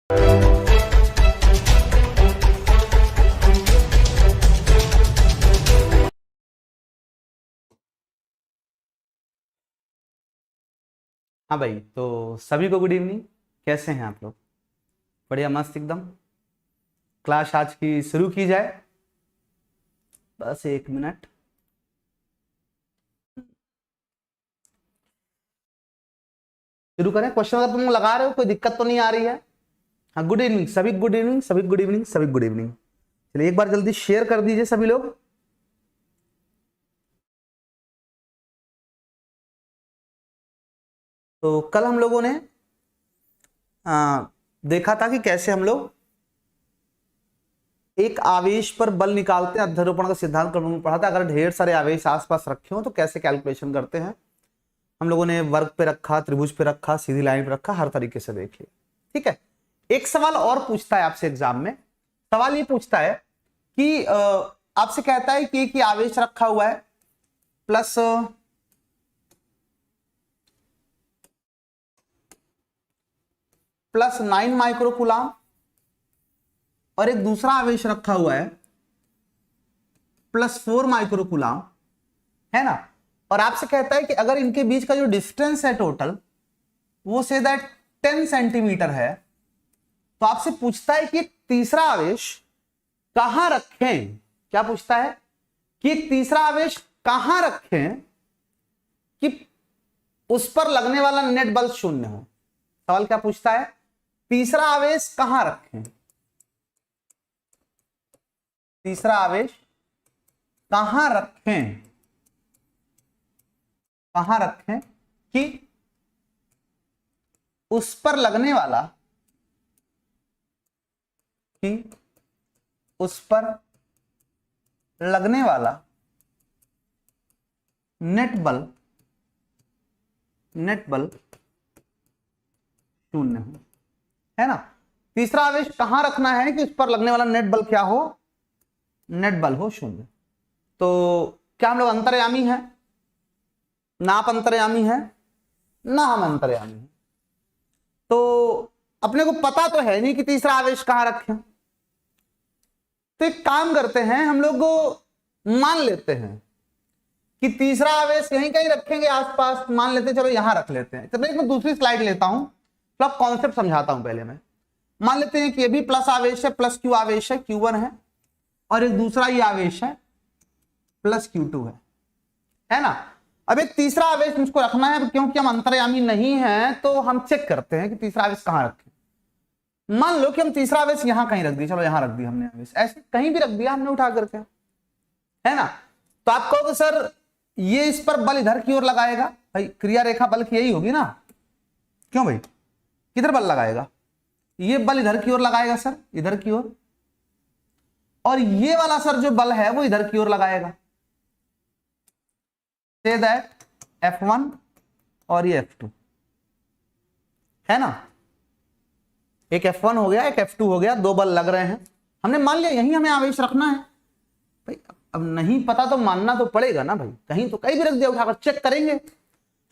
हाँ भाई, तो सभी को गुड इवनिंग। कैसे हैं आप लोग? बढ़िया, मस्त एकदम। क्लास आज की शुरू की जाए। बस 1 मिनट। शुरू करें। क्वेश्चन अगर तुम लगा रहे हो, कोई दिक्कत तो नहीं आ रही है? हाँ, गुड इवनिंग सभी, गुड इवनिंग सभी, गुड इवनिंग सभी, गुड इवनिंग। चलिए एक बार जल्दी शेयर कर दीजिए सभी लोग। तो कल हम लोगों ने देखा था कि कैसे हम लोग एक आवेश पर बल निकालते हैं। अध्यारोपण का सिद्धांत क्रम में पढ़ा था। अगर ढेर सारे आवेश आसपास रखे हो तो कैसे कैलकुलेशन करते हैं। हम लोगों ने वर्ग पे रखा, त्रिभुज पे रखा, सीधी लाइन पे रखा, हर तरीके से देख लिया। ठीक है। एक सवाल और पूछता है आपसे एग्जाम में। सवाल ये पूछता है कि आपसे कहता है कि आवेश रखा हुआ है प्लस +9 माइक्रोकूलाम, और एक दूसरा आवेश रखा हुआ है +4 माइक्रोकूलाम, है ना। और आपसे कहता है कि अगर इनके बीच का जो डिस्टेंस है टोटल, वो से दैट 10 सेंटीमीटर है, तो आपसे पूछता है कि एक तीसरा आवेश कहां रखें। क्या पूछता है कि एक तीसरा आवेश कहां रखें कि उस पर लगने वाला नेट बल 0 हो। सवाल क्या पूछता है? तीसरा आवेश कहां रखें, तीसरा आवेश कहां रखें, कहां रखें कि उस पर लगने वाला, कि उस पर लगने वाला नेट बल 0 हो, है ना। तीसरा आवेश कहां रखना है कि उस पर लगने वाला नेट बल क्या हो? नेट बल हो 0। तो क्या हम लोग अंतर्यामी हैं? ना आप अंतर्यामी हैं, ना हम अंतर्यामी हैं। तो अपने को पता तो है नहीं कि तीसरा आवेश कहां रखें। तो एक काम करते हैं, हम लोग मान लेते हैं कि तीसरा आवेश यहीं कहीं रखेंगे आसपास। मान लेते हैं, चलो यहां रख लेते हैं। चलो मैं दूसरी स्लाइड लेता हूं, तो आप कॉन्सेप्ट समझाता हूं पहले मैं। मान लेते हैं कि ये भी प्लस आवेश है, प्लस क्यू आवेश है, Q1 है, और एक दूसरा ये आवेश है प्लस Q2 है ना। अब एक तीसरा आवेश मुझको रखना है, क्योंकि हम अंतर्यामी नहीं हैं तो हम चेक करते हैं कि तीसरा आवेश कहां रखें। मान लो कि हम तीसरा आवेश यहां कहीं रख दिया, चलो यहां रख दिया हमने आवेश, ऐसे कहीं भी रख दिया हमने उठा करके, है ना। तो आप कहोगे सर ये इस पर बल इधर की ओर लगाएगा। भाई क्रिया रेखा बल की यही होगी ना। क्यों भाई, किधर बल लगाएगा? ये बल इधर की ओर लगाएगा सर, इधर की ओर। और ये वाला सर जो बल है वो इधर की ओर लगाएगा। से दैट F1 और ये F2, है ना। एक F1 हो गया, एक F2 हो गया, दो बल लग रहे हैं। हमने मान लिया यही हमें आवेश रखना है। भाई अब नहीं पता तो मानना तो पड़ेगा ना भाई, कहीं तो कहीं भी रख दिया उठाकर, चेक करेंगे।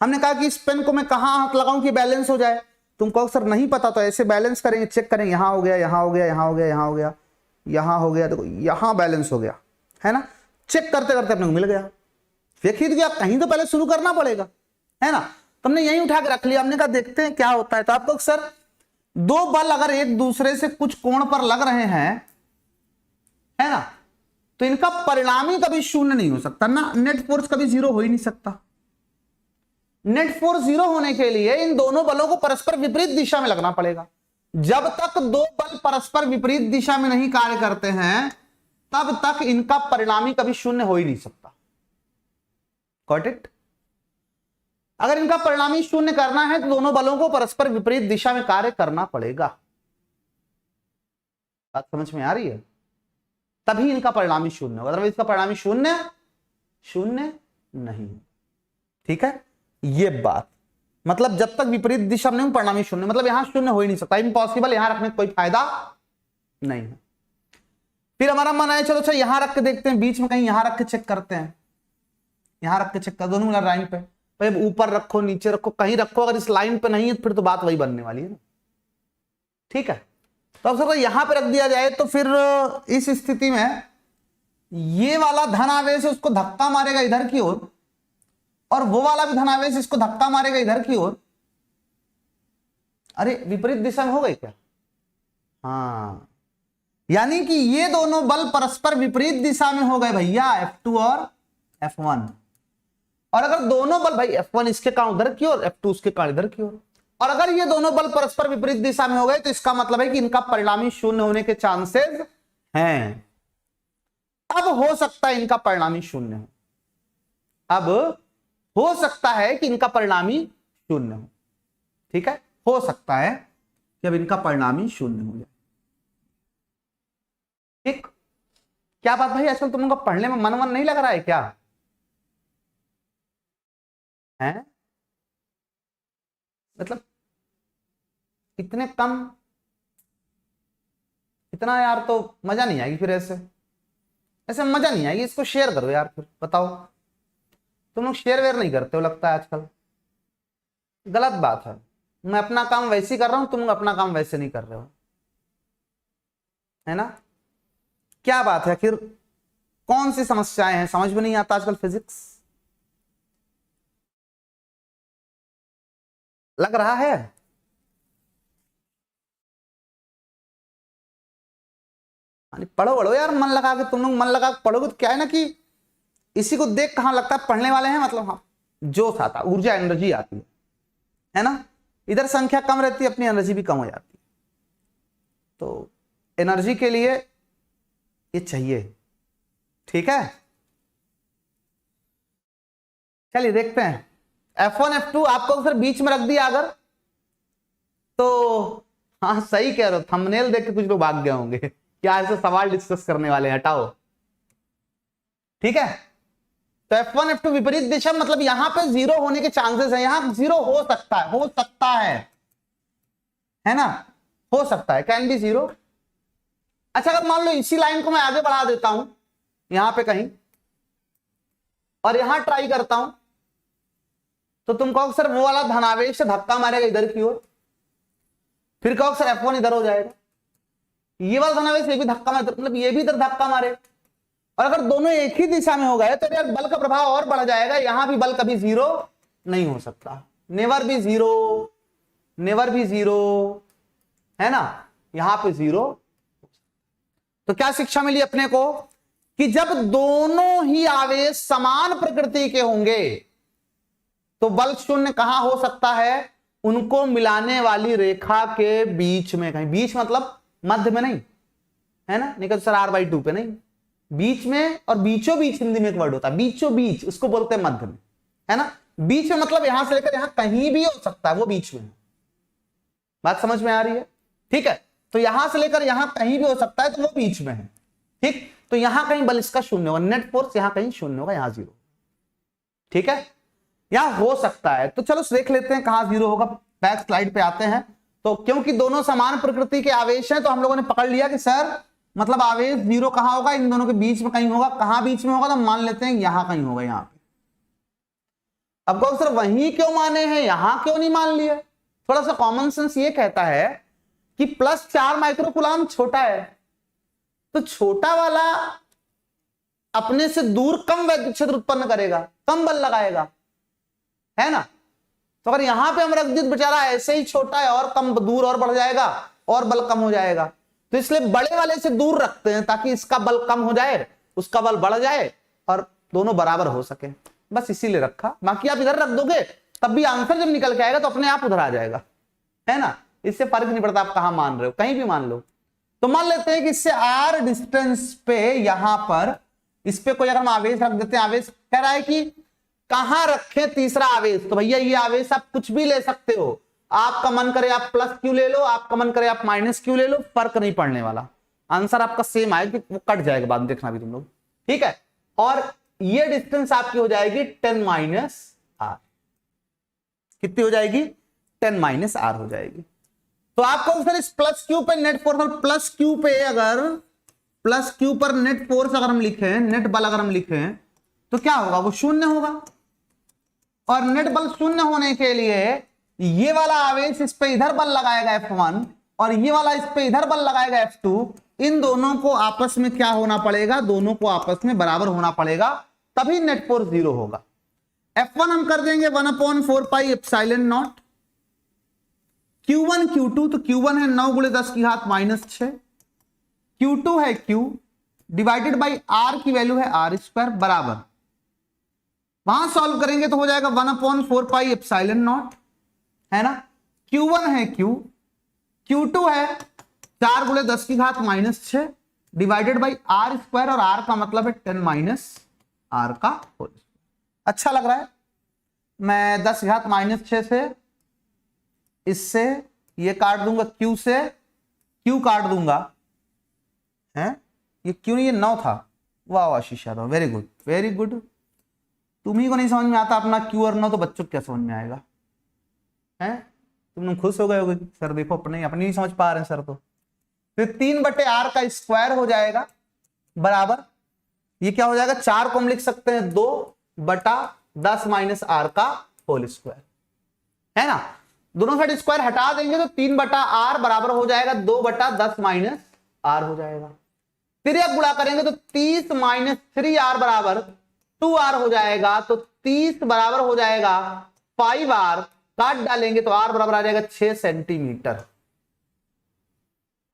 हमने कहा कि इस पेन को मैं कहां हाथ लगाऊं कि बैलेंस हो जाए। तुम कहो सर नहीं पता, तो ऐसे बैलेंस करेंगे, चेक करेंगे, यहां हो गया, यहां हो गया, यहां हो गया, यहां हो गया, यहां हो गया, देखो यहां बैलेंस हो गया, है ना। चेक करते करते अपने को मिल गया। देखिए तो क्या, कहीं तो पहले शुरू करना पड़ेगा, है ना। तुमने यहीं उठा के रख लिया, हमने कहा देखते हैं क्या होता है। तो आप लोग सर दो बल अगर एक दूसरे से कुछ कोण पर लग रहे हैं, है ना, तो इनका परिणामी कभी 0 नहीं हो सकता ना। नेट फोर्स कभी 0 हो ही नहीं सकता। नेट फोर्स 0 होने के लिए इन दोनों बलों को परस्पर विपरीत दिशा में लगना पड़ेगा। जब तक दो बल परस्पर विपरीत दिशा में नहीं कार्य करते हैं, तब तक इनका परिणामी कभी 0 हो ही नहीं सकता। Got it? अगर इनका परिणामी 0 करना है तो दोनों बलों को परस्पर विपरीत दिशा में कार्य करना पड़ेगा। बात समझ में आ रही है? तभी इनका परिणामी 0 होगा, अदरवाइज इसका परिणामी 0 नहीं। ठीक है, ये बात मतलब जब तक विपरीत दिशा में नहीं परिणामी 0, मतलब यहां 0 हो ही नहीं सकता, इम्पॉसिबल। यहां रखने का कोई फायदा नहीं है। फिर हमारा मन आया चलो अच्छा यहां रख के देखते हैं, बीच में कहीं यहां रख के चेक करते हैं। यहां रख के चेक कर, दोनों मिला लाइन पे। भाई ऊपर रखो नीचे रखो कहीं रखो, अगर इस लाइन पे नहीं है तो फिर तो बात वही बनने वाली है ना। ठीक है, तो अब सर यहां पे रख दिया जाए तो फिर इस स्थिति में ये वाला धन आवेश उसको धक्का मारेगा इधर की ओर, और वो वाला भी धन आवेश इसको धक्का मारेगा इधर की ओर। अरे विपरीत दिशा में हो गई क्या? हाँ, यानी कि ये दोनों बल परस्पर विपरीत दिशा में हो गए भैया, F2 और F1। और अगर दोनों बल, भाई F1 इसके कारण उधर की ओर, F2 उसके कारण इधर की ओर, और अगर ये दोनों बल परस्पर विपरीत दिशा में हो गए तो इसका मतलब है कि इनका परिणामी शून्य होने के चांसेस हैं। अब हो सकता है इनका परिणामी शून्य हो, अब हो सकता है कि इनका परिणामी शून्य हो। ठीक है, हो सकता है कि अब इनका परिणामी शून्य हो जाए। ठीक, क्या बात भाई, आजकल तुम लोगों का पढ़ने में मन नहीं लग रहा है क्या? है मतलब इतने कम, इतना यार तो मजा नहीं आएगी फिर, ऐसे ऐसे मजा नहीं आएगी। इसको शेयर करो यार, फिर बताओ, तुम लोग शेयर वेयर नहीं करते हो लगता है आजकल। गलत बात है, मैं अपना काम वैसे ही कर रहा हूं, तुम लोग अपना काम वैसे नहीं कर रहे हो, है ना? क्या बात है, आखिर कौन सी समस्याएं हैं, समझ में नहीं आता आजकल फिजिक्स, लग रहा है। पढ़ो पढ़ो यार, मन लगा के, तुम लोग मन लगा के पढ़ोगे तो क्या है ना कि इसी को देख कहां लगता है पढ़ने वाले हैं, मतलब हाँ जोश आता, ऊर्जा एनर्जी आती है ना? इधर संख्या कम रहती है, अपनी एनर्जी भी कम हो जाती है। तो एनर्जी के लिए ये चाहिए, ठीक है? चलिए देखते हैं। F1 F2 आपको फिर बीच में रख दिया अगर, तो हाँ सही कह रहे हो, थंबनेल देख के कुछ लोग भाग गए होंगे, क्या ऐसे सवाल डिस्कस करने वाले हैं, हटाओ। ठीक है, तो F1 F2 विपरीत दिशा, मतलब यहां पे जीरो होने के चांसेस है, यहां जीरो हो सकता है, हो सकता है ना? हो सकता है, कैन बी जीरो। अच्छा, अगर मान लो इसी लाइन को मैं आगे बढ़ा देता हूं यहां पे कहीं, और यहां ट्राई करता हूं, तो तुम कहोगे सर वो वाला धनावेश से धक्का मारेगा इधर की ओर, फिर कहोगे सर F1 इधर हो जाएगा, ये वाला धनावेश ये भी धक्का मारे, मतलब ये भी इधर धक्का मारे, और अगर दोनों एक ही दिशा में हो गए तो यार बल का प्रभाव और बढ़ जाएगा। यहां भी बल कभी जीरो नहीं हो सकता, नेवर भी जीरो, नेवर भी जीरो, है ना? यहां पे जीरो। तो क्या शिक्षा मिली अपने को कि जब दोनों ही आवेश समान प्रकृति के होंगे तो बल शून्य कहां हो सकता है? उनको मिलाने वाली रेखा के बीच में, कहीं बीच मतलब मध्य में नहीं, है ना? नहीं सर R/2 पे नहीं, बीच में, और बीचों बीच हिंदी में एक वर्ड होता है बीचों बीच, उसको बोलते हैं मध्य में, है ना? बीच में मतलब यहां से लेकर यहां कहीं भी हो सकता है, वो बीच में है। बात समझ में आ रही है? ठीक है, तो यहां से लेकर यहां कहीं भी हो सकता है, तो वो बीच में है। ठीक, तो यहां कहीं बल इसका शून्य होगा, नेट फोर्स यहां कहीं शून्य होगा, यहां जीरो। ठीक है, यहां हो सकता है, तो चलो देख लेते हैं कहां जीरो होगा। बैक स्लाइड पे आते हैं। तो क्योंकि दोनों समान प्रकृति के आवेश हैं, तो हम लोगों ने पकड़ लिया कि सर मतलब आवेश जीरो कहां होगा? इन दोनों के बीच में कहीं होगा। कहां बीच में होगा? तो मान लेते हैं यहां कहीं होगा, यहां पे। अब कहो सर वहीं क्यों माने हैं, यहां क्यों नहीं मान लिए? थोड़ा सा कॉमन सेंस ये कहता है कि +4 माइक्रोकूलाम छोटा है, तो छोटा वाला अपने से दूर कम वैद्युत क्षेत्र उत्पन्न करेगा, कम बल लगाएगा, है ना? तो अगर यहां पे हम रख दिए बेचारा ऐसे ही छोटा है और कम दूर और बढ़ जाएगा और बल कम हो जाएगा, तो इसलिए बड़े वाले से दूर रखते हैं ताकि इसका बल कम हो जाए, उसका बल बढ़ जाए और दोनों बराबर हो सके, बस इसीलिए रखा। बाकी आप इधर रख दोगे तब भी आंसर जब निकल के आएगा तो अपने आप उधर आ जाएगा, है ना? इससे फर्क नहीं पड़ता आप कहां मान रहे हो, कहीं भी मान लो। तो मान लेते हैं कि इससे r डिस्टेंस पे यहां पर इस पे कोई अगर हम आवेश रख देते हैं, आवेश कह रहा है कि कहां रखें तीसरा आवेश, तो भैया ये आवेश आप कुछ भी ले सकते हो, आपका मन करे आप +q ले लो, आपका मन करे आप -q ले लो, फर्क नहीं पड़ने वाला, आंसर आपका सेम आएगा, वो कट जाएगा बाद में, देखना भी तुम लोग, ठीक है? और ये डिस्टेंस आपकी हो जाएगी 10 - r, कितनी हो जाएगी? 10 - r हो जाएगी। तो आपको सर इस +q पे नेट फोर्स, +q पे अगर +q पर नेट फोर्स अगर हम लिखें, नेट बल अगर हम लिखें, तो क्या होगा? वो शून्य होगा, और नेट बल शून्य होने के लिए ये वाला आवेश इस पे इधर बल लगाएगा F1, और ये वाला इस पे इधर बल लगाएगा F2, इन दोनों को आपस में क्या होना पड़ेगा, दोनों को आपस में बराबर होना पड़ेगा, तभी नेट फोर्स 0 होगा। F1 हम कर देंगे 1/4 pi epsilon not, Q1 Q2, तो Q1 है 9 × 10⁻⁻6, Q2 है Q डिवाइडेड बाई R की वैल्यू है R² बराबर, वहां सॉल्व करेंगे तो हो जाएगा 1/4 पाई एप्सिलॉन नॉट, है ना। Q1 है Q, Q2 है 4 × 10⁻⁻6 डिवाइडेड बाई R², और R का मतलब है 10 - R का होल। अच्छा लग रहा है। मैं 10⁻⁻6 से इससे ये काट दूंगा, Q से Q काट दूंगा, है ये क्यों नहीं, ये 9 था। वाह वाह Ashish Yadav, very good very good. तुम्ही को नहीं समझ में आता अपना Q और 9, तो बच्चों को क्या समझ में आएगा, है। तुम लोग खुश हो गए होगे सर देखो अपने नहीं समझ पा रहे हैं सर, तो फिर 3/R का स्क्वायर हो जाएगा बराबर, ये क्या हो जाएगा, 4 को हम लिख सकते हैं 2/10 - R का होल स्क्वायर, है ना। दोनों साइड स्क्वायर हटा देंगे तो 3/R बराबर हो जाएगा 2/10 - R हो जाएगा। फिर एक गुणा करेंगे तो 30 - 3R बराबर 2R हो जाएगा, तो 30 बराबर हो जाएगा 5R, काट डालेंगे तो R बराबर आ जाएगा 6 सेंटीमीटर,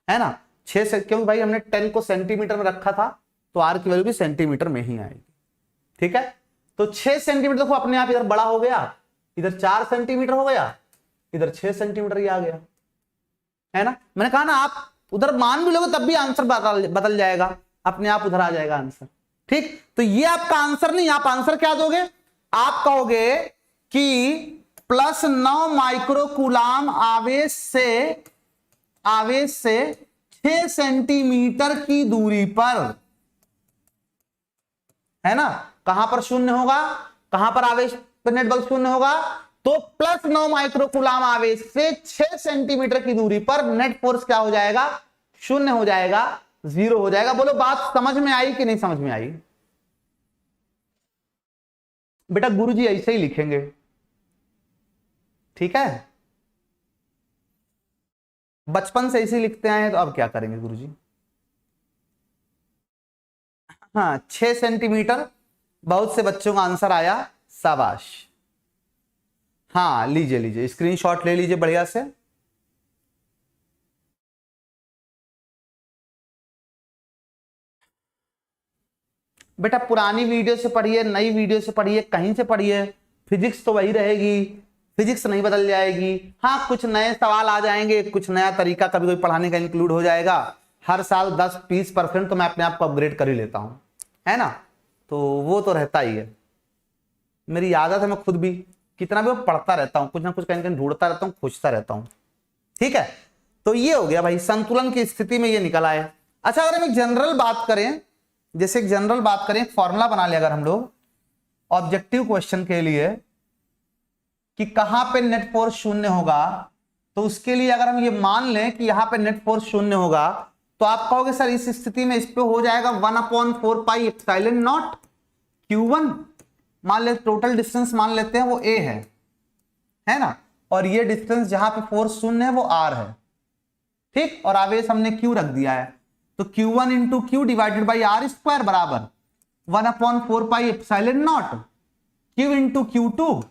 है ना। 6 से, क्योंकि भाई हमने 10 को सेंटीमीटर में रखा था, तो R की वैल्यू भी सेंटीमीटर में ही आएगी, ठीक है। तो 6 सेंटीमीटर देखो अपने आप इधर बड़ा हो गया, इधर 4 सेंटीमीटर हो गया, इधर 6 सेंटीमीटर ही आ गया, है ना। मैंने कहा ना आप उधर मान भी लोगे तब भी आंसर बदल जाएगा, अपने आप उधर आ जाएगा आंसर, ठीक। तो ये आपका आंसर नहीं, आप आंसर क्या दोगे, आप कहोगे कि +9 माइक्रोकूलाम आवेश से 6 सेंटीमीटर की दूरी पर, है ना। कहां पर शून्य होगा, कहां पर आवेश पर नेट बल शून्य होगा, तो +9 माइक्रोकूलाम आवेश से 6 सेंटीमीटर की दूरी पर नेट फोर्स क्या हो जाएगा, शून्य हो जाएगा, 0 हो जाएगा। बोलो बात समझ में आई कि नहीं समझ में आई। बेटा गुरुजी ऐसे ही लिखेंगे, ठीक है, बचपन से ऐसे लिखते आए हैं, तो अब क्या करेंगे गुरुजी। हाँ 6 सेंटीमीटर, बहुत से बच्चों का आंसर आया, शाबाश। हाँ लीजिए लीजिए स्क्रीनशॉट ले लीजिए बढ़िया से। बेटा पुरानी वीडियो से पढ़िए, नई वीडियो से पढ़िए, कहीं से पढ़िए, फिजिक्स तो वही रहेगी, फिजिक्स नहीं बदल जाएगी। हाँ कुछ नए सवाल आ जाएंगे, कुछ नया तरीका कभी कोई पढ़ाने का इंक्लूड हो जाएगा। हर साल 10-20% तो मैं अपने आप को अपग्रेड कर ही लेता हूँ, है ना, तो वो तो रहता ही है। मेरी आदत है, मैं खुद भी कितना भी पढ़ता रहता हूँ, कुछ ना कुछ कहीं कहीं ढूंढता रहता हूँ, खोजता रहता हूँ, ठीक है। तो ये हो गया भाई, संतुलन की स्थिति में ये निकल आया। अच्छा अगर हम एक जनरल बात करें, जैसे एक जनरल बात करें, फॉर्मूला बना लिया अगर हम लोग ऑब्जेक्टिव क्वेश्चन के लिए कि कहां पे नेट फोर्स शून्य होगा, तो उसके लिए अगर हम ये मान लें कि यहां पे नेट फोर्स शून्य होगा, तो आप कहोगे सर इस स्थिति में इस पे हो जाएगा 1/4 पाई एप्सिलॉन नॉट Q1, मान ले टोटल डिस्टेंस मान लेते हैं वो A है ना, और ये डिस्टेंस जहां पे फोर्स शून्य है वो R है, ठीक, और आवेश हमने Q रख दिया है, तो Q1 × Q divided by R² बराबर 1/4 pi epsilon not Q × Q2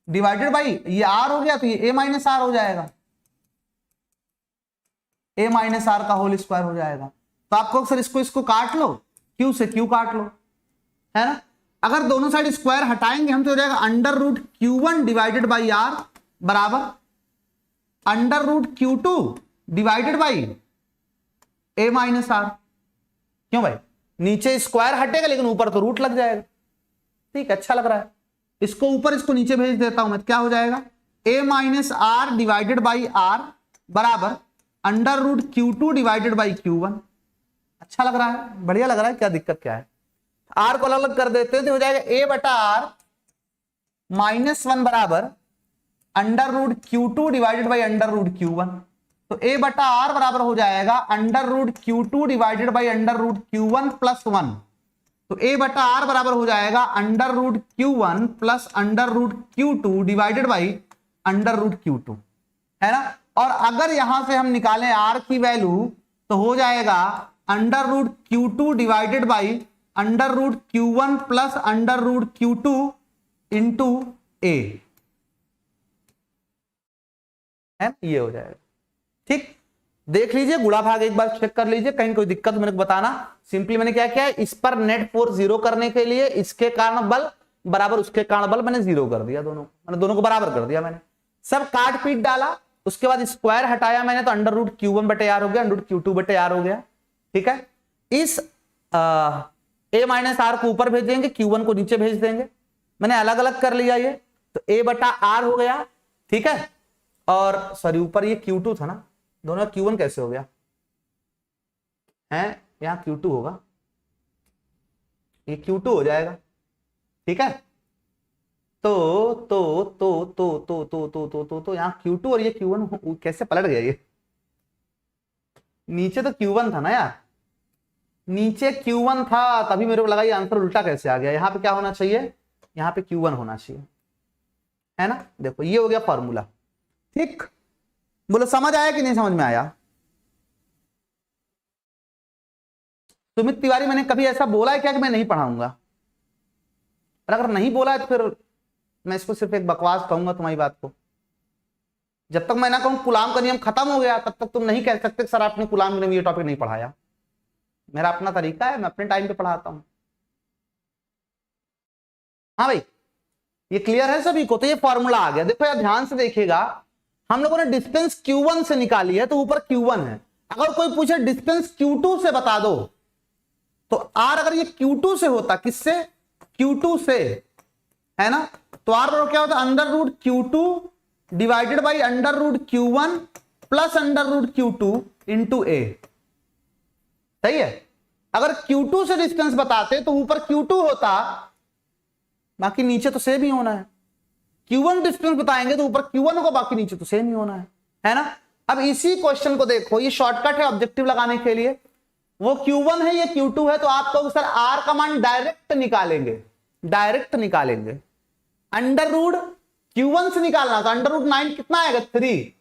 divided by, ये R हो गया तो ये A - R हो जाएगा, A - R का होल स्क्वायर हो जाएगा। तो आपको सर इसको काट लो, Q से Q काट लो, है ना। अगर दोनों साइड स्क्वायर हटाएंगे हम तो हो जाएगा √Q1 डिवाइडेड बाई R बराबर √Q2 divided by A - R। क्यों भाई, नीचे स्क्वायर हटेगा लेकिन ऊपर तो रूट लग जाएगा, ठीक है, अच्छा लग रहा है। इसको ऊपर इसको नीचे भेज देता हूं मैं, क्या हो जाएगा A - R divided by R बराबर √Q2 डिवाइडेड बाई Q1। अच्छा लग रहा है, बढ़िया लग रहा है, क्या दिक्कत क्या है। R को अलग अलग कर देते हैं तो हो जाएगा A/R -1 बराबर √Q2 डिवाइडेड बाई √Q1। तो A/R बराबर हो जाएगा √Q2 डिवाइडेड बाई √Q1 + 1। तो A/R बराबर हो जाएगा √Q1 + √Q2 divided by √Q2, है ना। और अगर यहां से हम निकालें आर की वैल्यू तो हो जाएगा under root Q2 divided by under root Q1 plus under root Q2 into a, है ये हो जाएगा। ठीक, देख लीजिए गुणा भाग एक बार चेक कर लीजिए, कहीं कोई दिक्कत मेरे को बताना। सिंपली मैंने क्या किया है, इस पर नेट फोर्स जीरो करने के लिए इसके कारण बल बराबर उसके कारण बल मैंने जीरो कर दिया, मैंने दोनों को बराबर कर दिया। मैंने सब काट पीट डाला, उसके बाद स्क्वायर हटाया मैंने तो अंडर रूट Q1 बटे आर हो गया, अंडर रूट Q2 बटे आर हो गया। ठीक है, इस a माइनस आर को ऊपर भेज देंगे, Q1 को नीचे भेज देंगे। मैंने अलग अलग कर लिया ये, तो a बटा आर हो गया। ठीक है, और सॉरी ऊपर ये Q2 था ना, दोनों Q1 कैसे हो गया है, यहां Q2 होगा, ये Q2 हो जाएगा। ठीक है, तो यहां Q2 और ये Q1 कैसे पलट गया, ये नीचे तो Q1 था ना यार, नीचे Q1 था, तभी मेरे को लगा ये आंसर उल्टा कैसे आ गया। यहां पे क्या होना चाहिए, यहां पे Q1 होना चाहिए, है ना। देखो ये हो गया फॉर्मूला। ठीक, बोलो समझ आया कि नहीं समझ में आया। सुमित तिवारी, मैंने कभी ऐसा बोला है क्या कि मैं नहीं पढ़ाऊंगा? और अगर नहीं बोला है तो फिर मैं इसको सिर्फ एक बकवास कहूंगा तुम्हारी बात को। जब तक मैं ना कहूं कुलाम का नियम खत्म हो गया तब तक तुम नहीं कह सकते सर आपने कुलाम के नियम ये टॉपिक नहीं पढ़ाया। मेरा अपना तरीका है, मैं अपने टाइम पे पढ़ाता हूं। हाँ भाई, ये क्लियर है सभी को? तो ये फॉर्मूला आ गया। देखो यार ध्यान से देखिएगा, हम लोगों ने डिस्टेंस Q1 से निकाली है तो ऊपर Q1 है। अगर कोई पूछे डिस्टेंस Q2 से बता दो, तो R अगर ये Q2 से होता, किससे? Q2 से, है ना, तो R क्या होता? Under root Q2 divided by under root Q1 plus under root Q2 into a. सही है, अगर Q2 से डिस्टेंस बताते तो ऊपर Q2 होता, बाकी नीचे तो सेम ही होना है। Q1 डिस्टेंस बताएंगे तो ऊपर Q1 होगा, बाकी नीचे तो सेम ही होना है ना। अब इसी क्वेश्चन को देखो, ये शॉर्टकट है ऑब्जेक्टिव लगाने के लिए। वो Q1 है, ये Q2 है, तो आप कहोगे सर R का मान डायरेक्ट निकालेंगे। अंडर रूट Q1 से निकालना तो अंडर रूट 9 कितना आएगा? 3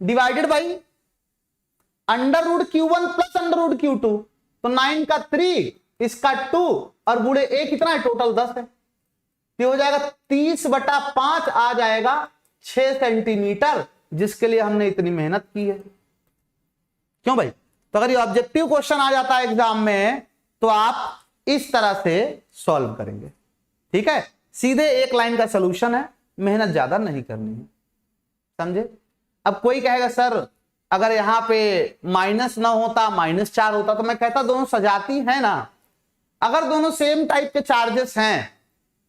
divided by under root Q1 plus under root Q2, तो 9 का 3, इसका 2 और बूढ़े ए कितना है? टोटल 10 है। तो हो जाएगा 30/5 आ जाएगा 6 सेंटीमीटर, जिसके लिए हमने इतनी मेहनत की है। क्यों भाई? तो अगर ये ऑब्जेक्टिव क्वेश्चन आ जाता है एग्जाम में तो आप इस तरह से सॉल्व करेंगे। ठीक है, सीधे एक लाइन का सॉल्यूशन है, मेहनत ज्यादा नहीं करनी है, समझे। अब कोई कहेगा सर अगर यहां पे माइनस ना होता, -4 होता, तो मैं कहता दोनों सजाती है ना। अगर दोनों सेम टाइप के चार्जेस हैं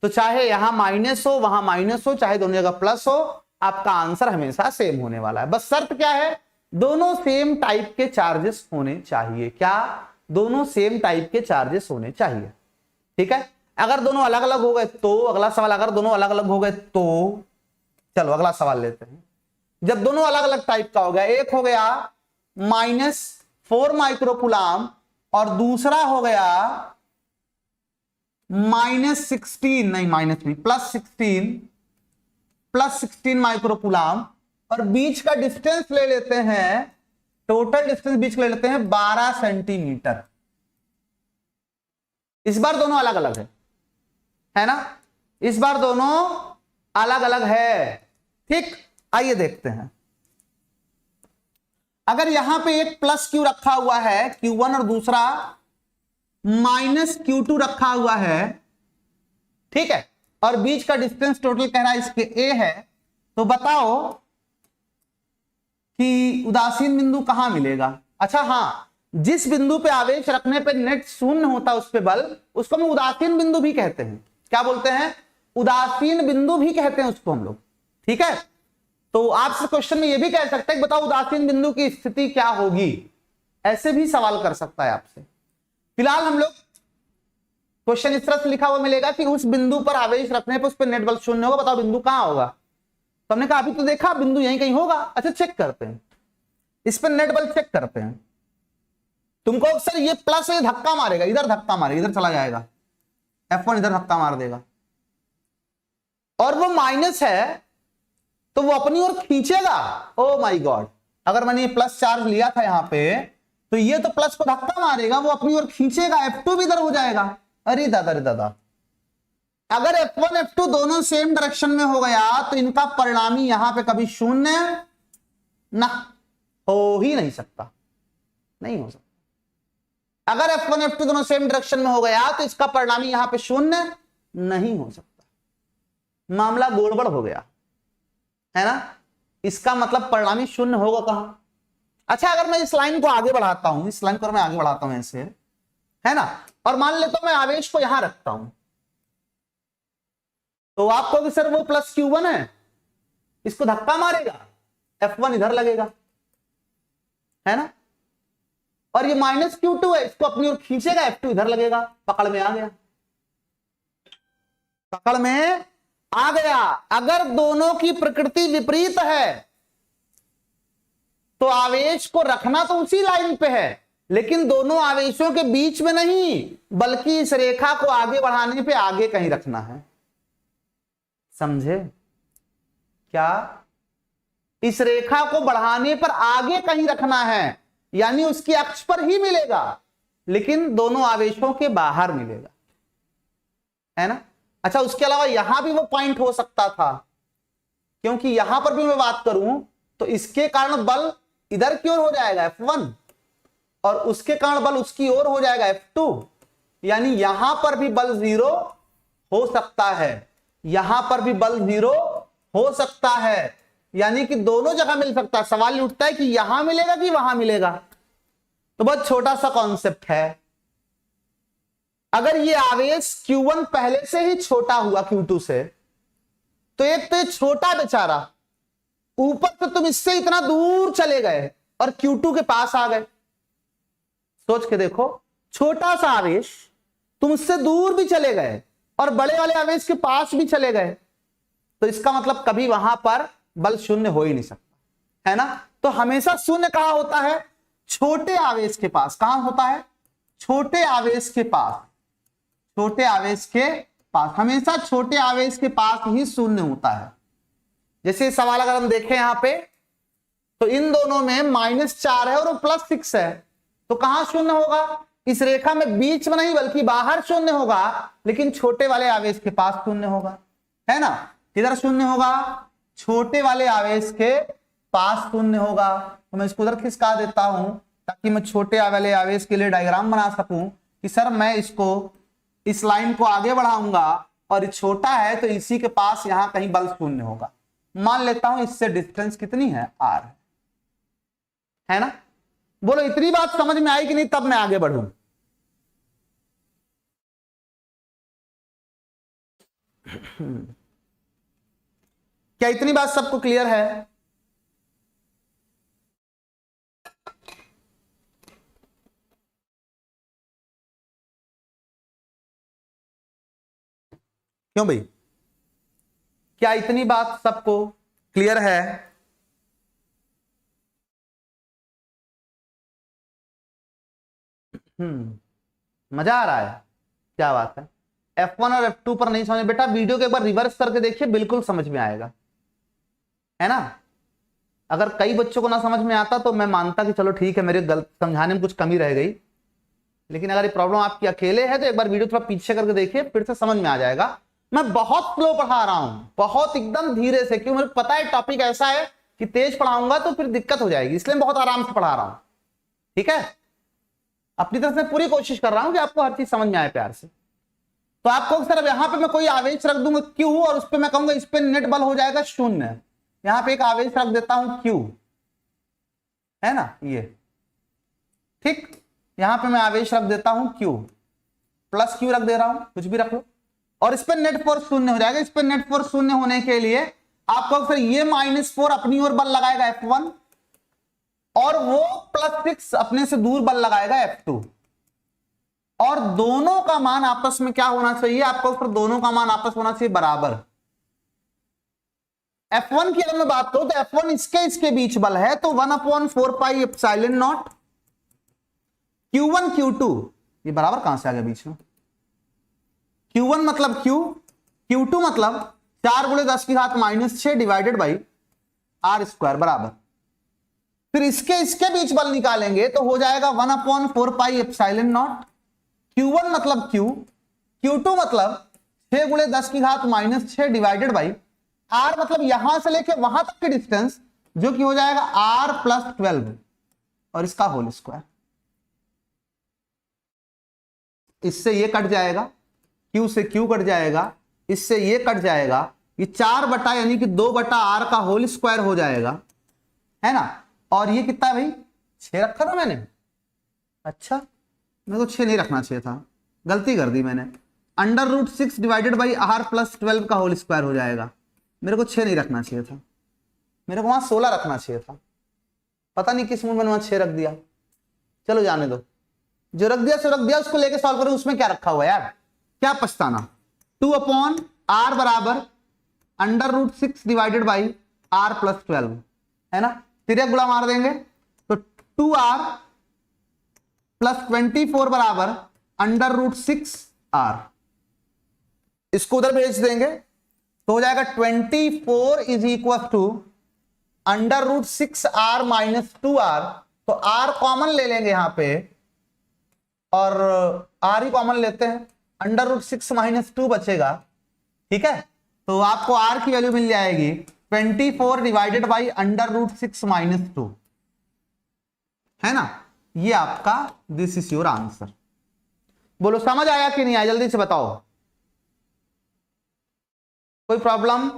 तो चाहे यहां माइनस हो वहां माइनस हो, चाहे दोनों जगह प्लस हो, आपका आंसर हमेशा सेम होने वाला है। बस शर्त क्या है? दोनों सेम टाइप के चार्जेस होने चाहिए। क्या? दोनों सेम टाइप के चार्जेस होने चाहिए। ठीक है, अगर दोनों अलग अलग हो गए तो अगला सवाल, अगर दोनों अलग अलग हो गए तो चलो अगला सवाल लेते हैं। जब दोनों अलग अलग टाइप का हो गया, एक हो गया -4 माइक्रोकुलाम और दूसरा हो गया -16, नहीं माइनस नहीं, +16 माइक्रोकुलाम, और बीच का डिस्टेंस ले लेते हैं, टोटल डिस्टेंस बीच ले लेते हैं 12 सेंटीमीटर। इस बार दोनों अलग अलग है ना, इस बार दोनों अलग अलग है। ठीक, आइए देखते हैं। अगर यहां पे एक प्लस Q रखा हुआ है Q1 और दूसरा -Q2 रखा हुआ है, ठीक है, और बीच का डिस्टेंस टोटल कह रहा है इसके A है, तो बताओ कि उदासीन बिंदु कहां मिलेगा? अच्छा हाँ, जिस बिंदु पे आवेश रखने पे नेट शून्य होता है उस पे बल, उसको हम उदासीन बिंदु भी कहते हैं। क्या बोलते हैं? उदासीन बिंदु भी कहते हैं उसको हम लोग। ठीक है, तो आपसे क्वेश्चन में यह भी कह सकते हैं बताओ उदासीन बिंदु की स्थिति क्या होगी, ऐसे भी सवाल कर सकता है आपसे। फिलहाल हम लोग क्वेश्चन इस तरह से लिखा हुआ मिलेगा कि उस बिंदु पर आवेश रखने पर उस पर नेट बल शून्य होगा, बताओ बिंदु कहां होगा? तो हमने कहा अभी तो देखा बिंदु यहीं कहीं होगा। अच्छा चेक करते हैं, इस पर नेट बल चेक करते हैं। तुमको अक्सर ये प्लस है, धक्का मारेगा, इधर धक्का मारेगा, इधर चला जाएगा, F1 इधर धक्का मार देगा, और वो माइनस है तो वो अपनी ओर खींचेगा। ओ माय गॉड, अगर मैंने ये प्लस चार्ज लिया था यहाँ पे, तो ये तो प्लस को धक्का मारेगा, वो अपनी ओर खींचेगा, F2 भी इधर हो जाएगा। अरे दादा रे दादा, अगर F1 F2 दोनों सेम डायरेक्शन में हो गया तो इनका परिणामी यहां पे कभी शून्य ना हो ही नहीं सकता, नहीं हो सकता। अगर F1 F2 दोनों सेम डायरेक्शन में हो गया तो इसका परिणामी यहां पे शून्य नहीं हो सकता, मामला गड़बड़ हो गया, है ना। इसका मतलब परिणामी शून्य होगा कहां। अच्छा, अगर मैं इस लाइन को आगे बढ़ाता हूं, इस लाइन को मैं आगे बढ़ाता हूं ऐसे, है ना, और मान लेता हूं मैं आवेश को यहां रखता हूं, तो आप कहोगे सर वो प्लस Q1 है, इसको धक्का मारेगा, F1 इधर लगेगा, है ना, और ये माइनस Q2 है, इसको अपनी ओर खींचेगा, F2 इधर लगेगा। पकड़ में आ गया, पकड़ में आ गया। अगर दोनों की प्रकृति विपरीत है तो आवेश को रखना तो उसी लाइन पे है, लेकिन दोनों आवेशों के बीच में नहीं, बल्कि इस रेखा को आगे बढ़ाने पे आगे कहीं रखना है। समझे क्या? इस रेखा को बढ़ाने पर आगे कहीं रखना है, यानी उसकी अक्ष पर ही मिलेगा, लेकिन दोनों आवेशों के बाहर मिलेगा, है ना। अच्छा, उसके अलावा यहां भी वो पॉइंट हो सकता था, क्योंकि यहां पर भी मैं बात करूं तो इसके कारण बल इधर की ओर हो जाएगा F1, और उसके कारण बल उसकी ओर हो जाएगा F2, यानी यहां पर भी बल 0 हो सकता है, यहां पर भी बल 0 हो सकता है, यानी कि दोनों जगह मिल सकता है। सवाल उठता है कि यहां मिलेगा कि वहां मिलेगा, तो बहुत छोटा सा कॉन्सेप्ट है। अगर ये आवेश Q1 पहले से ही छोटा हुआ Q2 से, तो एक तो ये छोटा बेचारा, ऊपर से तुम इससे इतना दूर चले गए और Q2 के पास आ गए। सोच के देखो, छोटा सा आवेश, तुम उससे दूर भी चले गए और बड़े वाले आवेश के पास भी चले गए, तो इसका मतलब कभी वहां पर बल शून्य हो ही नहीं सकता, है ना। तो हमेशा शून्य कहां होता है? छोटे आवेश के पास। कहां होता है? छोटे आवेश के पास, छोटे आवेश के पास, हमेशा छोटे आवेश के पास ही शून्य होता है। जैसे सवाल अगर हम देखें यहां पे, तो इन दोनों में -4 है और वो +6 है, तो कहां शून्य होगा? इस रेखा में बीच में नहीं, बल्कि बाहर शून्य होगा, लेकिन छोटे वाले आवेश के पास शून्य होगा, है ना। किधर शून्य होगा? छोटे वाले आवेश के पास शून्य होगा। तो मैं इसको उधर खिसका देता हूं ताकि मैं छोटे वाले आवेश के लिए डायग्राम बना सकूं कि सर मैं इसको, इस लाइन को आगे बढ़ाऊंगा और ये छोटा है तो इसी के पास यहां कहीं बल शून्य होगा। मान लेता हूं इससे डिस्टेंस कितनी है? R है ना। बोलो इतनी बात समझ में आई कि नहीं, तब मैं आगे बढ़ूं। क्या इतनी बात सबको क्लियर है? क्यों भाई, क्या इतनी बात सबको क्लियर है? मजा आ रहा है? क्या बात है। F1 और F2 पर नहीं समझ बेटा, वीडियो के एक बार रिवर्स करके देखिए, बिल्कुल समझ में आएगा, है ना। अगर कई बच्चों को ना समझ में आता तो मैं मानता कि चलो ठीक है, मेरे गलत समझाने में कुछ कमी रह गई, लेकिन अगर ये प्रॉब्लम आपकी अकेले है तो एक बार वीडियो थोड़ा पीछे करके देखिए, फिर से समझ में आ जाएगा। मैं बहुत स्लो पढ़ा रहा हूं, बहुत एकदम धीरे से, क्यों? मुझे पता है टॉपिक ऐसा है कि तेज पढ़ाऊंगा तो फिर दिक्कत हो जाएगी, इसलिए बहुत आराम से पढ़ा रहा हूं, ठीक है। अपनी तरफ से पूरी कोशिश कर रहा हूं कि आपको हर चीज समझ में आए प्यार से। तो आपको सर अब यहां पे मैं कोई आवेश रख दूंगा Q, और उस पर मैं कहूंगा इस पे नेट बल हो जाएगा 0। यहां पे एक आवेश रख देता हूं Q, है ना, ये ठीक। यहां पे मैं आवेश रख देता हूं Q, +Q रख दे रहा हूं, कुछ भी रख लो, और इस पे नेट फोर्स 0 हो जाएगा। इस पे नेट फोर्स 0 होने के लिए आपको फिर ये -4 अपनी ओर बल लगाएगा F1, और वो +6 अपने से दूर बल लगाएगा F2, और दोनों का मान आपस में क्या होना चाहिए? आपको फिर दोनों का मान आपस होना चाहिए बराबर। F1 की अगर मैं बात करूं तो F1 इसके बीच बल है, तो 1/4πε0 Q1 Q2, ये बराबर कहां से आ गया बीच में? Q1 मतलब Q, Q2 मतलब 4 × 10⁻⁻6 डिवाइडेड बाई R² बराबर। फिर इसके बीच बल निकालेंगे तो हो जाएगा 1/4πε0। Q1 मतलब Q, Q2 मतलब 6 × 10⁻⁻6 डिवाइडेड बाई R मतलब यहां से लेके वहां तक की डिस्टेंस, जो कि हो जाएगा R+12 और इसका होल स्क्वायर। इससे ये कट जाएगा, Q से Q कट जाएगा, इससे ये कट जाएगा, ये 4 बटा यानी कि 2/R का होल स्क्वायर हो जाएगा, है ना। और ये कितना है भाई, 6 रखा था मैंने। अच्छा, मेरे को 6 नहीं रखना चाहिए था, गलती कर दी मैंने। √6 डिवाइडेड बाई R+12 का होल स्क्वायर हो जाएगा। मेरे को 6 नहीं रखना चाहिए था, मेरे को वहां 16 रखना चाहिए था। पता नहीं किस मूड में वहां 6 रख दिया। चलो जाने दो, जो रख दिया सो रख दिया, उसको लेके सॉल्व करो। उसमें क्या रखा हुआ है यार, क्या पछताना। 2/R बराबर √6 डिवाइडेड बाई R+12, है ना। तिरक गुणा मार देंगे तो 2R + 24 बराबर √6R। इसको उधर भेज देंगे तो हो जाएगा 24 = √6R - 2R। तो R कॉमन ले लेंगे यहां पे, और R ही कॉमन लेते हैं, √6 - 2 बचेगा। ठीक है, तो आपको R की वैल्यू मिल जाएगी 24 डिवाइडेड बाई √6 - 2, है ना। ये आपका दिस इज योर आंसर। बोलो समझ आया कि नहीं आया, जल्दी से बताओ। कोई प्रॉब्लम?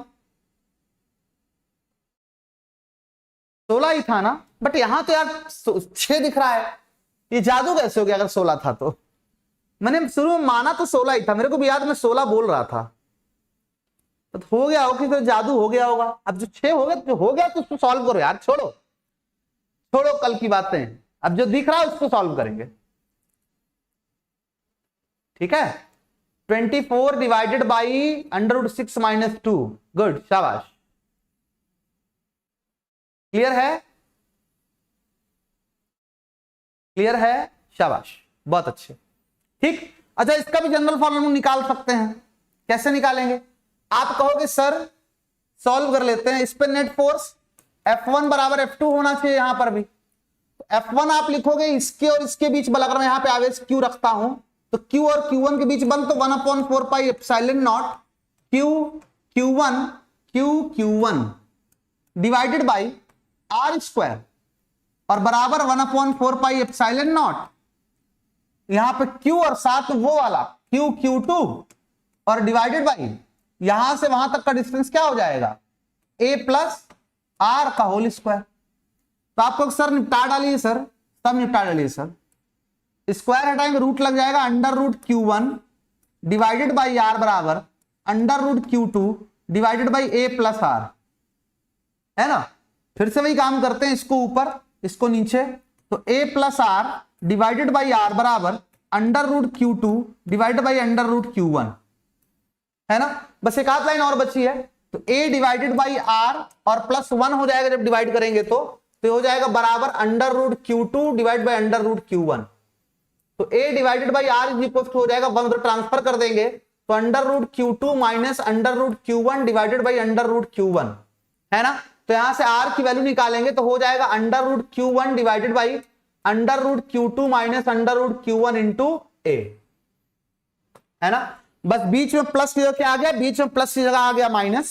16 ही था ना, बट यहां तो यार 6 दिख रहा है, ये जादू कैसे हो गया? अगर 16 था तो मैंने शुरू में माना तो 16 ही था, मेरे को भी याद, मैं 16 बोल रहा था। तो हो गया हो कि तो जादू हो गया होगा। अब जो 6 हो गया, जो हो गया तो उसको सॉल्व करो यार, छोड़ो छोड़ो कल की बातें, अब जो दिख रहा है उसको सॉल्व करेंगे। ठीक है, 24 डिवाइडेड बाई √6 - 2। गुड, शाबाश। क्लियर है? क्लियर है, शाबाश, बहुत अच्छे। ठीक, अच्छा इसका भी जनरल फॉर्मूला निकाल सकते हैं। कैसे निकालेंगे? आप कहोगे सर सॉल्व कर लेते हैं, इस पे नेट फोर्स F1 बराबर F2 होना चाहिए यहां पर भी। तो F1 आप लिखोगे इसके और इसके बीच बल, अगर मैं यहां पे आवेश Q रखता हूं तो Q और Q1 के बीच बल तो 1/4πε0 Q डिवाइडेड बाई R² और बराबर 1/4πε0। यहां पे Q और साथ वो वाला Q2 और डिवाइडेड बाई यहां से वहां तक का डिस्टेंस क्या हो जाएगा, A + R का होल स्क्वायर। तो आपको सर निपटा डालिए सर, तब निपटा डालिए सर। स्क्वायर हटाएंगे, रूट लग जाएगा, √Q1 डिवाइडेड बाई R बराबर √Q2 divided by A + R, है ना। फिर से वही काम करते हैं, इसको ऊपर इसको नीचे, तो A + R divided by R बराबर √Q2 डिवाइडेड बाई √Q1, है ना। बस एक आध लाइन और बची है, तो A डिवाइडेड बाई R और +1 हो जाएगा जब डिवाइड करेंगे तो हो जाएगा बराबर √Q2 डिवाइड बाई √Q1। तो A divided by R is equal to हो जाएगा, 1 ट्रांसफर कर देंगे तो √Q2 minus √Q1 divided by √Q1, है ना। तो यहां से R की वैल्यू निकालेंगे तो हो जाएगा √Q1 divided by √Q2 minus √Q1 into A, है ना। बस बीच में प्लस की जगह क्या आ गया, बीच में प्लस की जगह आ गया माइनस।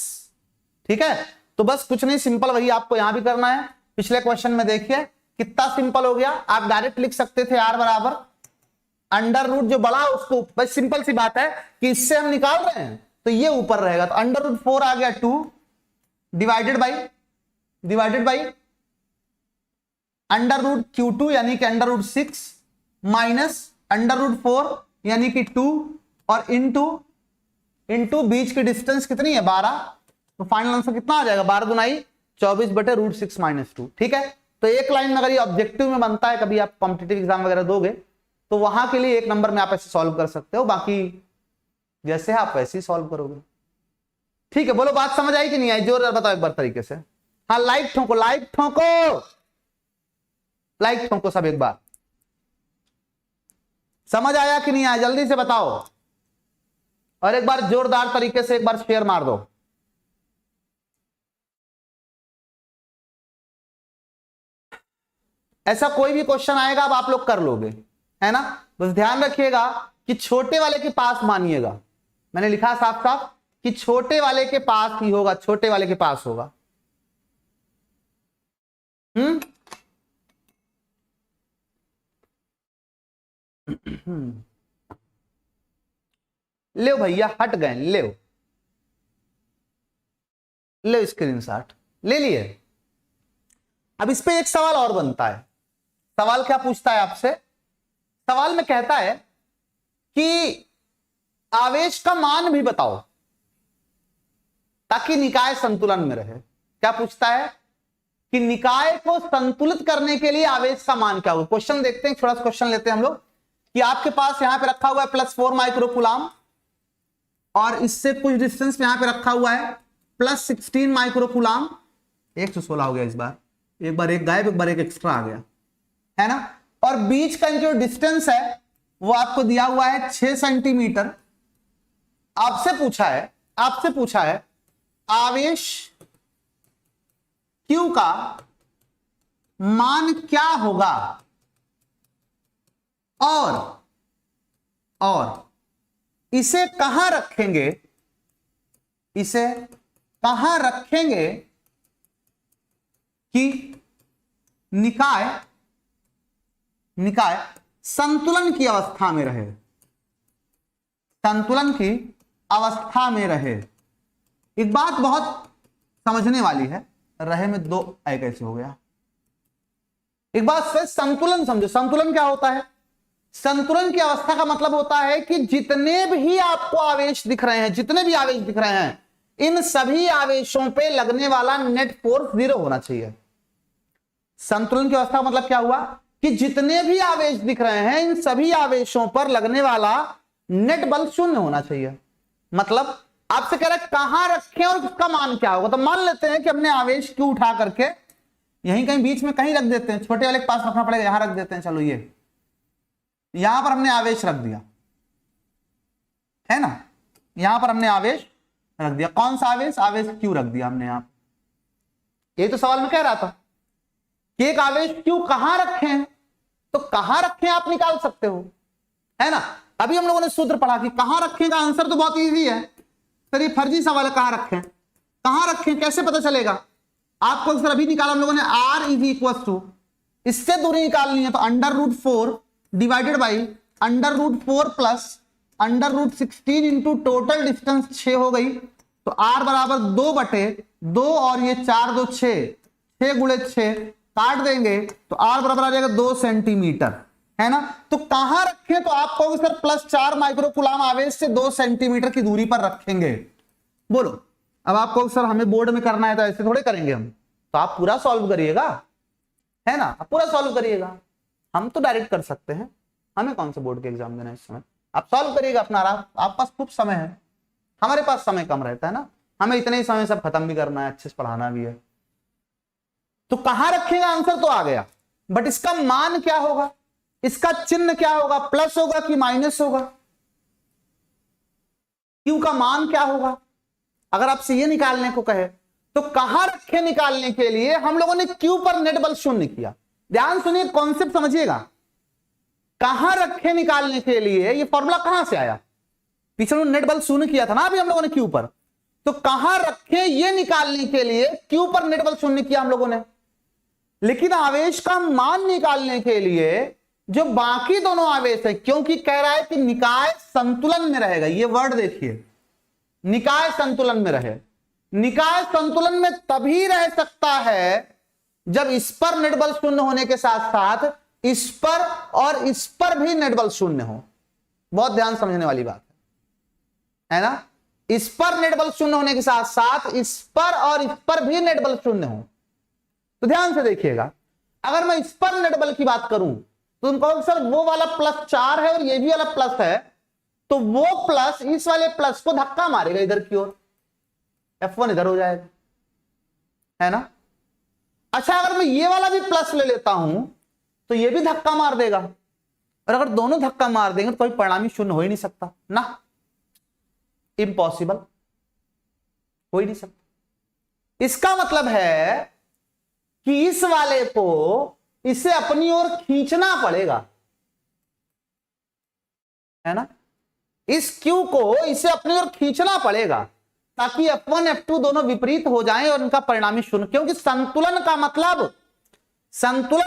ठीक है, तो बस कुछ नहीं, सिंपल वही आपको यहां भी करना है। पिछले क्वेश्चन में देखिए कितना सिंपल हो गया, आप डायरेक्ट लिख सकते थे R बराबर √, जो बड़ा उसको, बस सिंपल सी बात है कि इससे हम निकाल रहे हैं तो ये ऊपर रहेगा, तो √4 आ गया 2 डिवाइडेड बाई √Q2 यानी कि √6 माइनस √4 यानी कि 2 और इंटू बीच की डिस्टेंस कितनी है 12, तो फाइनल आंसर कितना आ जाएगा 12 दूनाई 24/√6 - 2। ठीक है, तो एक लाइन में अगर ये ऑब्जेक्टिव में बनता है, कभी आप कॉम्पिटिटिव एग्जाम वगैरह दोगे तो वहां के लिए 1 नंबर में आप ऐसे सॉल्व कर सकते हो, बाकी जैसे आप वैसे ही सॉल्व करोगे। ठीक है, बोलो बात समझ आई कि नहीं आई, जोरदार बताओ एक बार तरीके से। हाँ लाइक ठोको, लाइक ठोको, लाइक ठोको सब एक बार। समझ आया कि नहीं आया, जल्दी से बताओ, और एक बार जोरदार तरीके से एक बार शेयर मार दो। ऐसा कोई भी क्वेश्चन आएगा अब आप लोग कर लोगे, है ना। बस ध्यान रखिएगा कि छोटे वाले के पास मानिएगा, मैंने लिखा साफ साफ कि छोटे वाले के पास ही होगा, छोटे वाले के पास होगा। ले भैया हट गए, ले ले स्क्रीनशॉट ले लिए। अब इस पे एक सवाल और बनता है। सवाल क्या पूछता है आपसे? सवाल में कहता है कि आवेश का मान भी बताओ ताकि निकाय संतुलन में रहे। क्या पूछता है कि निकाय को संतुलित करने के लिए आवेश का मान क्या होगा। क्वेश्चन देखते हैं, थोड़ा सा क्वेश्चन लेते हैं हम लोग कि आपके पास यहां पे रखा हुआ है +4 माइक्रोकूलाम और इससे कुछ डिस्टेंस पे यहां पे रखा हुआ है +16 माइक्रोकूलाम। 116 हो गया इस बार, एक बार एक गायब, एक बार एक एक्स्ट्रा आ गया, है ना। और बीच का जो डिस्टेंस है वो आपको दिया हुआ है 6 सेंटीमीटर। आपसे पूछा है आवेश Q का मान क्या होगा और इसे कहां रखेंगे, कि निकाय संतुलन की अवस्था में रहे, एक बात बहुत समझने वाली है, रहे में 2 आई कैसे हो गया। एक बात से संतुलन समझो। संतुलन क्या होता है? संतुलन की अवस्था का मतलब होता है कि जितने भी आपको आवेश दिख रहे हैं, इन सभी आवेशों पे लगने वाला नेट फोर्स 0 होना चाहिए। संतुलन की अवस्था का मतलब क्या हुआ कि जितने भी आवेश दिख रहे हैं, इन सभी आवेशों पर लगने वाला नेट बल 0 होना चाहिए। मतलब आपसे कह रहा है कहां रखें और उसका मान क्या होगा। तो मान लेते हैं कि हमने आवेश Q उठा करके यहीं कहीं बीच में कहीं रख देते हैं, छोटे वाले के पास रखना पड़ेगा, यहां रख देते हैं। चलो ये यहां पर हमने आवेश रख दिया, है ना, यहां पर हमने आवेश रख दिया। कौन सा आवेश? आवेश Q रख दिया हमने यहां। ये तो सवाल में कह रहा था कि एक आवेश Q कहां रखें, तो कहां रखें आप निकाल सकते हो, है ना। अभी हम लोगों ने सूत्र पढ़ा कि कहां रखें का आंसर तो बहुत इजी है। सर ये फर्जी सवाल है, कहां रखें कैसे पता चलेगा आपको? सर अभी निकाला हम लोगों ने, R इज इक्वल टू, इससे दूरी निकालनी है तो √4 divided by √4 plus √16 into total distance 6 हो गई, तो R बराबर 2/2 और ये 4 2 6, 6 गुणे 6 काट देंगे तो R बराबर आ जाएगा 2 सेंटीमीटर, है ना। तो कहां रखें? तो आप कहोगे सर +4 माइक्रोकूलाम आवेश से 2 सेंटीमीटर की दूरी पर रखेंगे। बोलो, अब आप कहोगे सर हमें बोर्ड में करना है तो ऐसे थोड़े करेंगे हम, तो आप पूरा सॉल्व करिएगा, है ना, आप पूरा सॉल्व करिएगा। हम तो डायरेक्ट कर सकते हैं, हमें कौन से बोर्ड के एग्जाम देना है इस समय। आप सॉल्व करिएगा अपना, आप पास खूब समय है, हमारे पास समय कम रहता है ना, हमें इतने ही समय सब खत्म भी करना है, अच्छे से पढ़ाना भी है। तो कहां रखेगा आंसर तो आ गया, बट इसका मान क्या होगा, इसका चिन्ह क्या होगा, प्लस होगा कि माइनस होगा, Q का मान क्या होगा। अगर आपसे ये निकालने को कहे तो कहां रखे निकालने के लिए हम लोगों ने Q पर नेट बल 0 किया। ध्यान सुनिए, कॉन्सेप्ट समझिएगा। कहां रखे निकालने के लिए ये फॉर्मूला कहां से आया, पीछे नेट बल 0 किया था ना अभी हम लोगों ने Q पर, तो कहां रखे ये निकालने के लिए Q पर नेट बल 0 किया हम लोगों ने। लेकिन आवेश का मान निकालने के लिए जो बाकी दोनों आवेश है, क्योंकि कह रहा है कि निकाय संतुलन में रहेगा, ये वर्ड देखिए, निकाय संतुलन में रहे। निकाय संतुलन में तभी रह सकता है जब इस पर नेट बल 0 होने के साथ साथ इस पर और इस पर भी नेट बल 0 हो। बहुत ध्यान समझने वाली बात है ना। इस पर नेट बल 0 होने के साथ साथ इस पर और इस पर भी नेट बल 0 हो। तो ध्यान से देखिएगा, अगर मैं इस पर नेट बल की बात करूं तो तुम कहोगे सर वो वाला +4 है और ये भी वाला प्लस है, तो वो प्लस इस वाले प्लस को धक्का मारेगा इधर की ओर, F1 इधर हो जाएगा, है ना। अच्छा, अगर मैं ये वाला भी प्लस ले लेता हूं तो ये भी धक्का मार देगा, और अगर दोनों धक्का मार देंगे तो कोई परिणामी 0 हो ही नहीं सकता ना, इम्पॉसिबल, हो ही नहीं सकता। इसका मतलब है कि इस वाले को इसे अपनी ओर खींचना पड़ेगा, है ना। इस Q को इसे अपनी ओर खींचना पड़ेगा ताकि F1 F2 दोनों विपरीत हो जाएं और इनका परिणामी शून्य, क्योंकि संतुलन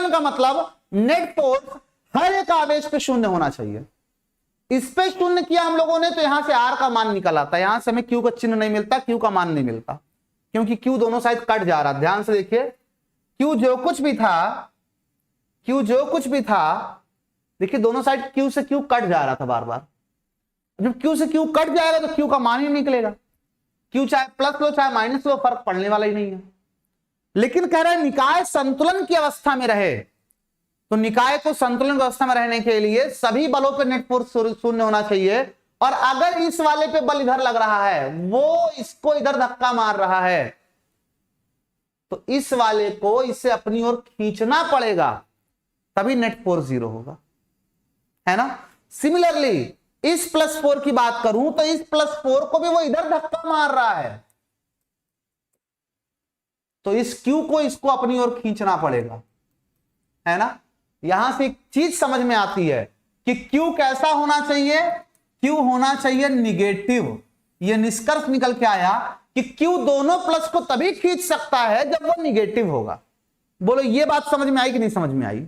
का मतलब नेट फोर्स हर एक आवेश पे शून्य होना चाहिए। इस पे शून्य किया हम लोगों ने तो यहां से R का मान निकल आता है, यहां से हमें Q का चिन्ह नहीं मिलता, Q का मान नहीं मिलता, क्योंकि Q दोनों साइड कट जा रहा। ध्यान से देखिए, Q जो कुछ भी था देखिए दोनों साइड Q से Q कट जा रहा था बार बार। जब Q से Q कट जाएगा तो Q का मान ही निकलेगा। Q चाहे प्लस लो चाहे माइनस लो, फर्क पड़ने वाला ही नहीं है। लेकिन कह रहे हैं निकाय संतुलन की अवस्था में रहे, तो निकाय को संतुलन की अवस्था में रहने के लिए सभी बलों पर नेट फोर्स शून्य होना चाहिए। और अगर इस वाले पे बल इधर लग रहा है, वो इसको इधर धक्का मार रहा है, तो इस वाले को इसे अपनी ओर खींचना पड़ेगा, तभी नेट फोर्स 0 होगा, है ना। सिमिलरली इस +4 की बात करूं तो इस +4 को भी वो इधर धक्का मार रहा है, तो इस Q को इसको अपनी ओर खींचना पड़ेगा, है ना। यहां से एक चीज समझ में आती है कि Q कैसा होना चाहिए, Q होना चाहिए निगेटिव। यह निष्कर्ष निकल के आया कि Q दोनों प्लस को तभी खींच सकता है जब वो निगेटिव होगा। बोलो ये बात समझ में आई कि नहीं समझ में आई?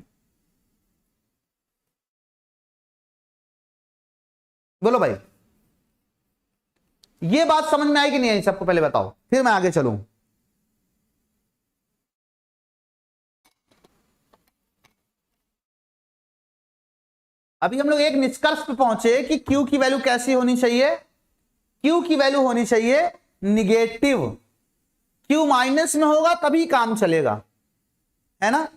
बोलो भाई, ये बात समझ में आई कि नहीं आई? सबको पहले बताओ, फिर मैं आगे चलूं। अभी हम लोग एक निष्कर्ष पे पहुंचे कि Q की वैल्यू कैसी होनी चाहिए, Q की वैल्यू होनी चाहिए निगेटिव। Q माइनस में होगा तभी काम चलेगा, है ना।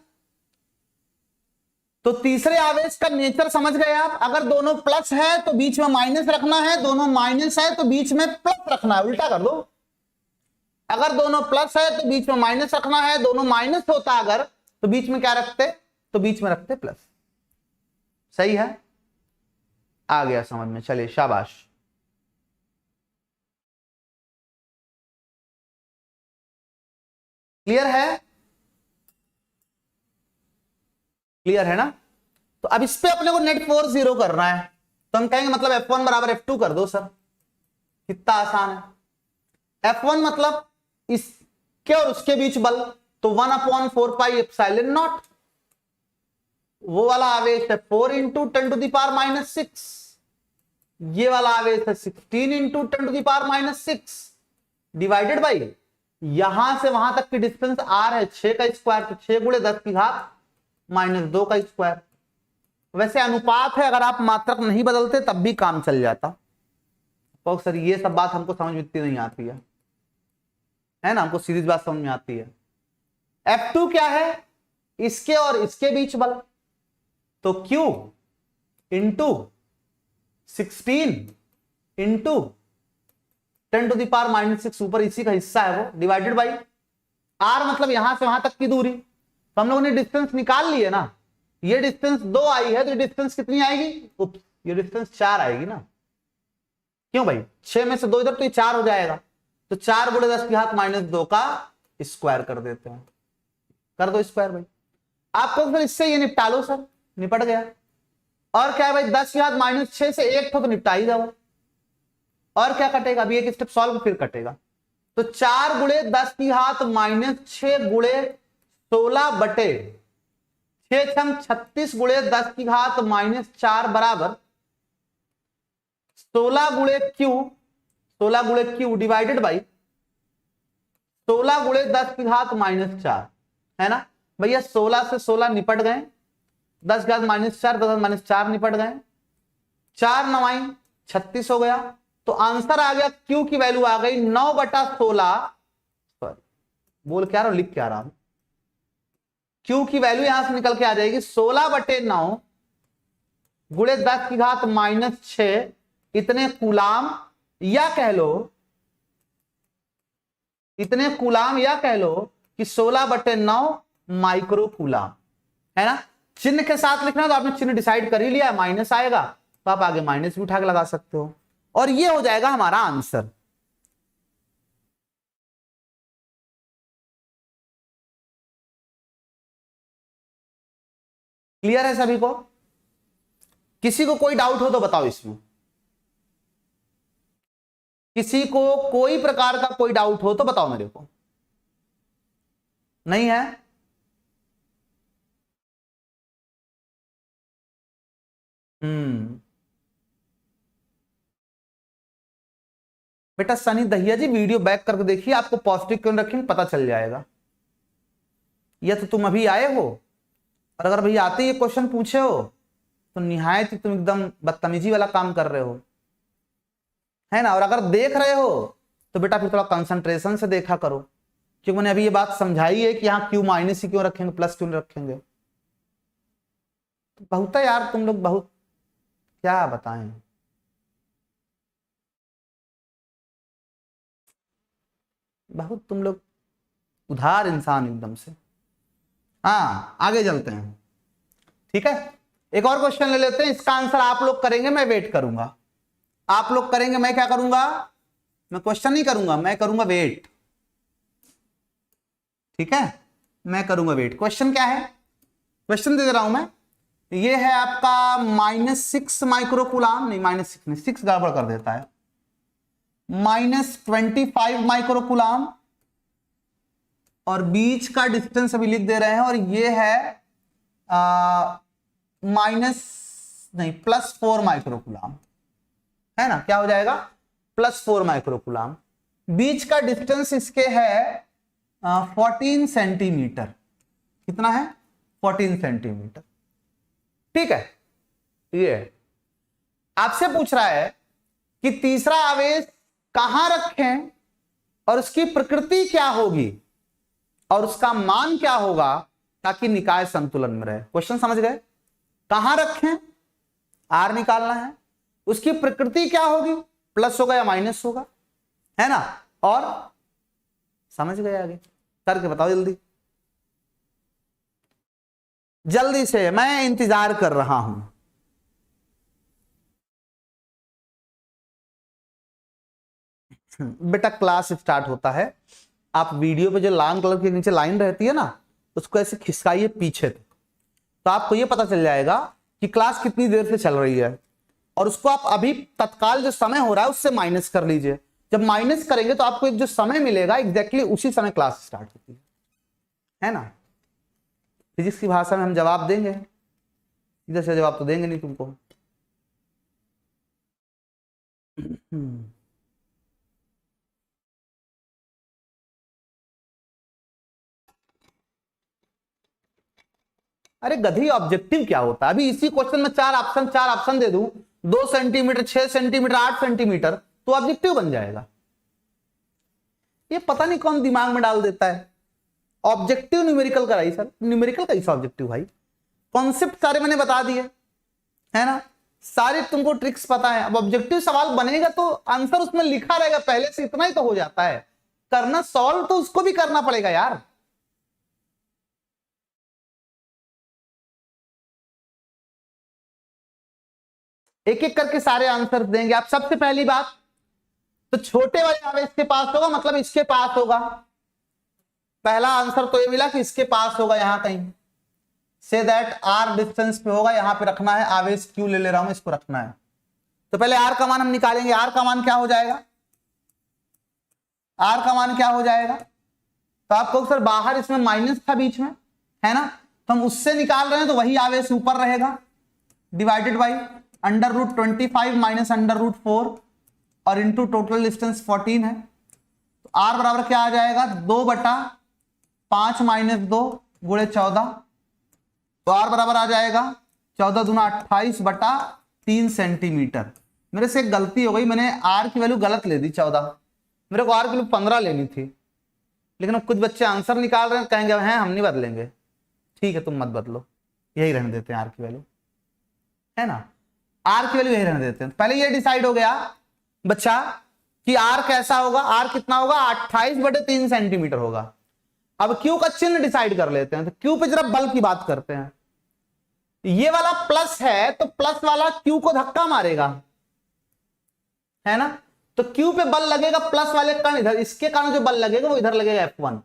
तो तीसरे आवेश का नेचर समझ गए आप। अगर दोनों प्लस है तो बीच में माइनस रखना है, दोनों माइनस है तो बीच में प्लस रखना है, उल्टा कर दो। अगर दोनों प्लस है तो बीच में माइनस रखना है, दोनों माइनस होता अगर तो बीच में क्या रखते, तो बीच में रखते प्लस। सही है, आ गया समझ में, चलिए शाबाश। क्लियर है, क्लियर है ना। तो अब इस पे अपने को नेट फोर्स 0 करना है, तो हम कहेंगे मतलब F1 बराबर F2 कर दो सर, कितना आसान है। F1 मतलब इसके और उसके बीच बल, तो 1/4πε0। वो वाला आवेश है 4 × 10⁻⁻6, ये वाला आवेश है 16 × 10⁻⁻6 डिवाइडेड बाई यहां से वहां तक की डिस्टेंस R है 6 का स्क्वायर, तो 6 × 10⁻⁻2 का स्क्वायर। वैसे अनुपात है, अगर आप मात्रक नहीं बदलते तब भी काम चल जाता। तो सर ये सब बात हमको समझ में इतनी नहीं आती है ना, हमको सीरीज बात समझ में आती है। F2 क्या है, इसके और इसके बीच बल, तो Q × 16 × 10⁻⁻6 ऊपर इसी का हिस्सा है वो, डिवाइडेड बाई R मतलब यहां से वहां तक की दूरी। तो हम लोगों ने डिस्टेंस निकाल ली है ना, ये डिस्टेंस 2 आई है, तो डिस्टेंस कितनी आएगी, उप्स, ये डिस्टेंस 4 आएगी ना। क्यों भाई, 6 में से 2 इधर तो ये 4 हो जाएगा, तो 4 × 10⁻⁻2 का स्क्वायर कर देते हैं, कर दो स्क्वायर भाई। आपको फिर इससे ये निपटा लो सर, निपट गया। और क्या है भाई, 10⁻6 से एक तो निपटा ही जाओ, और क्या कटेगा, अभी एक स्टेप सॉल्व फिर कटेगा। तो 4 × 10⁻6 × 16 बटे 6 × 36 × 10⁻4 बराबर 16 × Q डिवाइडेड बाई 16 × 10⁻4, है ना भैया। 16 से 16 निपट गए, 10⁻4 10⁻4 निपट गए, 4 9 36 हो गया। तो आंसर आ गया, Q की वैल्यू आ गई 9/16, बोल क्या रहा हूं, लिख क्या रहा हूं। Q की वैल्यू यहां से निकल के आ जाएगी 16/9 × 10⁻6 इतने कूलाम, या कह लो इतने कूलाम, या कह लो कि 16/9 माइक्रो कूलाम, है ना। चिन्ह के साथ लिखना तो आपने चिन्ह डिसाइड कर ही लिया, माइनस आएगा तो आप आगे माइनस भी उठा के लगा सकते हो, और ये हो जाएगा हमारा आंसर। क्लियर है सभी को? किसी को कोई डाउट हो तो बताओ इसमें, किसी को कोई प्रकार का कोई डाउट हो तो बताओ मेरे को। नहीं है? बेटा सनी दहिया जी वीडियो बैक करके देखिए, आपको पॉजिटिव क्यों रखेंगे पता चल जाएगा। या तो तुम अभी आए हो, और अगर भैया आते ही ये क्वेश्चन पूछे हो तो निहायत ही तुम एकदम बदतमीजी वाला काम कर रहे हो, है ना। और अगर देख रहे हो तो बेटा फिर थोड़ा कंसंट्रेशन से देखा करो, क्योंकि मैंने अभी ये बात समझाई है कि यहाँ क्यू माइनस ही क्यों रखेंगे, प्लस क्यों रखेंगे। तो बहुत है यार, तुम लोग बहुत क्या बताएं। बहुत तुम लोग उधार इंसान एकदम से। हाँ आगे चलते हैं, ठीक है। एक और क्वेश्चन ले लेते हैं, इसका आंसर आप लोग करेंगे, मैं वेट करूंगा। आप लोग करेंगे, मैं क्या करूंगा, मैं क्वेश्चन नहीं करूंगा, मैं करूंगा वेट, ठीक है। मैं करूंगा वेट। क्वेश्चन क्या है, क्वेश्चन दे रहा हूं मैं। ये है आपका -6 माइक्रोकूलाम, नहीं -6 नहीं, 6 गड़बड़ कर देता है, -25 माइक्रोकूलाम, और बीच का डिस्टेंस अभी लिख दे रहे हैं, और ये है +4 माइक्रोकूलाम, है ना। क्या हो जाएगा, +4 माइक्रोकूलाम। बीच का डिस्टेंस इसके है 14 सेंटीमीटर। कितना है, 14 सेंटीमीटर, ठीक है। ये आपसे पूछ रहा है कि तीसरा आवेश कहां रखें और उसकी प्रकृति क्या होगी और उसका मान क्या होगा ताकि निकाय संतुलन में रहे। क्वेश्चन समझ गए? कहां रखें, आर निकालना है, उसकी प्रकृति क्या होगी, प्लस होगा या माइनस होगा, है ना। और समझ गए, आगे करके बताओ जल्दी जल्दी से, मैं इंतजार कर रहा हूं। बेटा क्लास स्टार्ट होता है, आप वीडियो पे जो लाल कलर के नीचे लाइन रहती है ना, उसको ऐसे खिसकाइए पीछे तक, तो आपको ये पता चल जाएगा कि क्लास कितनी देर से चल रही है, और उसको आप अभी तत्काल जो समय हो रहा है उससे माइनस कर लीजिए। जब माइनस करेंगे तो आपको एक जो समय मिलेगा एग्जैक्टली उसी समय क्लास स्टार्ट होती है ना। फिजिक्स की भाषा में हम जवाब देंगे, इधर से जवाब तो देंगे नहीं तुमको। अरे गधी, ऑब्जेक्टिव क्या होता है? अभी इसी क्वेश्चन में चार ऑप्शन दे दूं, 2 सेंटीमीटर, 6 सेंटीमीटर, 8 सेंटीमीटर, तो ऑब्जेक्टिव बन जाएगा। ये पता नहीं कौन दिमाग में डाल देता है। ऑब्जेक्टिव न्यूमेरिकल कराई सर, न्यूमेरिकल कैसा ऑब्जेक्टिव भाई? कॉन्सेप्ट सारे मैंने बता दिए, है ना, सारे तुमको ट्रिक्स पता है। अब ऑब्जेक्टिव सवाल बनेगा तो आंसर उसमें लिखा रहेगा पहले से, इतना ही तो हो जाता है। करना सॉल्व तो उसको भी करना पड़ेगा यार। एक एक करके सारे आंसर देंगे आप। सबसे पहली बात तो छोटे वाले आवेश के पास होगा, मतलब इसके पास होगा। पहला आंसर तो ये मिला कि इसके पास होगा, यहां कहीं से दैट आर डिस्टेंस पे होगा, यहां पे रखना है। आवेश क्यू ले रहा हूं, इसको रखना है। तो पहले आर का मान हम निकालेंगे। आर का मान क्या हो जाएगा, आर का मान क्या हो जाएगा? तो आपको सर बाहर इसमें माइनस था बीच में, है ना, तो हम उससे निकाल रहे हैं, तो वही आवेश ऊपर रहेगा, डिवाइडेड बाई √25 माइनस √4 और इंटू टोटल डिस्टेंस 14 है। तो आर बराबर क्या आ जाएगा, 2/5 - 2 × 14। तो आर बराबर आ जाएगा 14 दूना 28/3 सेंटीमीटर। मेरे से एक गलती हो गई, मैंने आर की वैल्यू गलत ले दी 14, मेरे को आर की वैल्यू 15 लेनी थी। लेकिन अब कुछ बच्चे आंसर निकाल रहे हैं, कहेंगे हैं हम नहीं बदलेंगे। ठीक है तुम मत बदलो, यही रहने देते हैं आर की वैल्यू, है ना, आर की वैल्यू यही रहने देते हैं। पहले ये डिसाइड हो गया बच्चा कि आर कैसा होगा, आर कितना होगा, 28/3 सेंटीमीटर होगा। अब क्यू का चिन्ह डिसाइड कर लेते हैं। तो क्यू पे जरा बल की बात करते हैं। ये वाला प्लस है तो प्लस वाला क्यू को धक्का मारेगा, है ना, तो क्यू पे बल लगेगा प्लस वाले कारण इधर, इसके कारण जो बल लगेगा वो इधर लगेगा F1,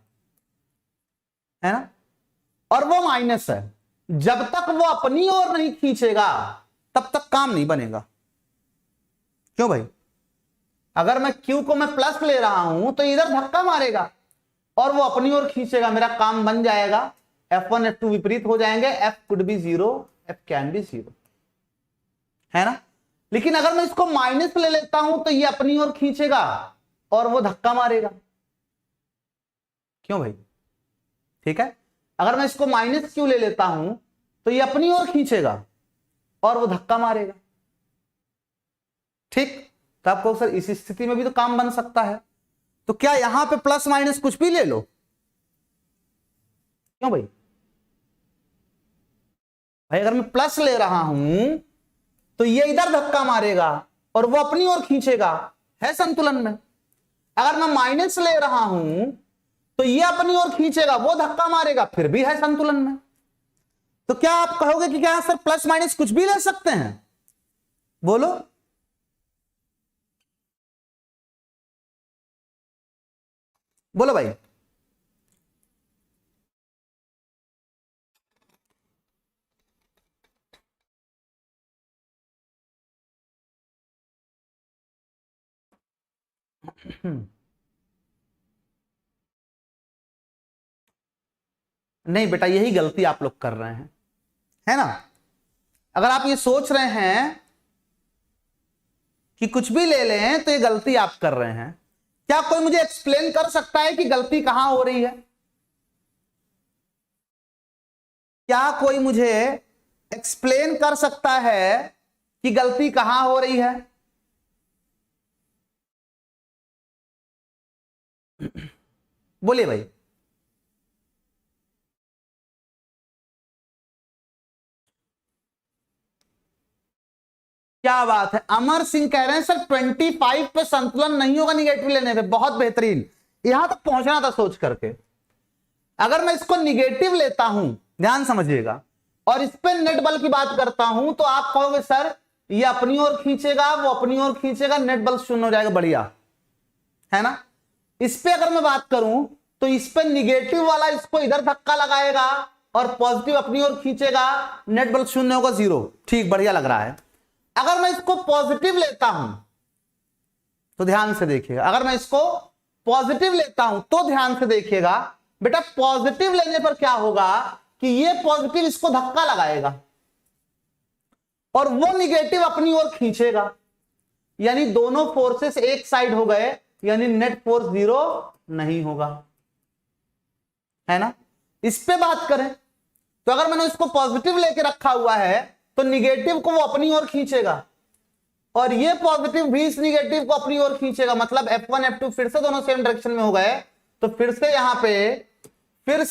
है ना, और वो माइनस है। जब तक वो अपनी ओर नहीं खींचेगा तब तक काम नहीं बनेगा। क्यों भाई? अगर मैं Q को मैं प्लस ले रहा हूं तो इधर धक्का मारेगा और वो अपनी ओर खींचेगा, मेरा काम बन जाएगा। F1 F2 विपरीत हो जाएंगे, F could be 0, F can be 0, है ना। लेकिन अगर मैं इसको माइनस ले लेता हूं तो ये अपनी ओर खींचेगा और वो धक्का मारेगा। क्यों भाई? ठीक है, अगर मैं इसको माइनस Q ले लेता हूं तो ये अपनी ओर खींचेगा और वो धक्का मारेगा। ठीक, तो आपको सर इस स्थिति में भी तो काम बन सकता है, तो क्या यहां पे प्लस माइनस कुछ भी ले लो? क्यों भाई? भाई अगर मैं प्लस ले रहा हूं तो ये इधर धक्का मारेगा और वो अपनी ओर खींचेगा, है संतुलन में। अगर मैं माइनस ले रहा हूं तो ये अपनी ओर खींचेगा, वो धक्का मारेगा, फिर भी है संतुलन में। तो क्या आप कहोगे कि क्या सर प्लस माइनस कुछ भी ले सकते हैं? बोलो। बोलो भाई। नहीं बेटा, यही गलती आप लोग कर रहे हैं, है ना। अगर आप ये सोच रहे हैं कि कुछ भी ले लें तो ये गलती आप कर रहे हैं। क्या कोई मुझे एक्सप्लेन कर सकता है कि गलती कहां हो रही है? क्या कोई मुझे एक्सप्लेन कर सकता है कि गलती कहां हो रही है? बोलिए भाई। क्या बात है, अमर सिंह कह रहे हैं सर 25 पे संतुलन नहीं होगा निगेटिव लेने पे। बहुत बेहतरीन, यहां तक पहुंचना था सोच करके। अगर मैं इसको निगेटिव लेता हूं, ध्यान समझिएगा, और इस पे नेट बल की बात करता हूं तो आप कहोगे सर ये अपनी ओर खींचेगा, वो अपनी ओर खींचेगा, नेट बल शून्य हो जाएगा। बढ़िया, है ना। इस पे अगर मैं बात करूं तो इस पे निगेटिव वाला इसको इधर धक्का लगाएगा और पॉजिटिव अपनी ओर खींचेगा, नेट बल शून्य होगा, 0। ठीक, बढ़िया लग रहा है। अगर मैं इसको पॉजिटिव लेता हूं तो ध्यान से देखिएगा, अगर मैं इसको पॉजिटिव लेता हूं तो ध्यान से देखिएगा बेटा, पॉजिटिव लेने पर क्या होगा कि ये पॉजिटिव इसको धक्का लगाएगा और वो निगेटिव अपनी ओर खींचेगा, यानी दोनों फोर्सेस एक साइड हो गए, यानी नेट फोर्स 0 नहीं होगा, है ना। इस पे बात करें तो अगर मैंने इसको पॉजिटिव लेके रखा हुआ है तो निगेटिव को वो अपनी ओर खींचेगा और ये पॉजिटिव भी इस निगेटिव को अपनी ओर खींचेगा, मतलब F1 F2 फिर से दोनों सेम डायरेक्शन में हो गए, तो फिर से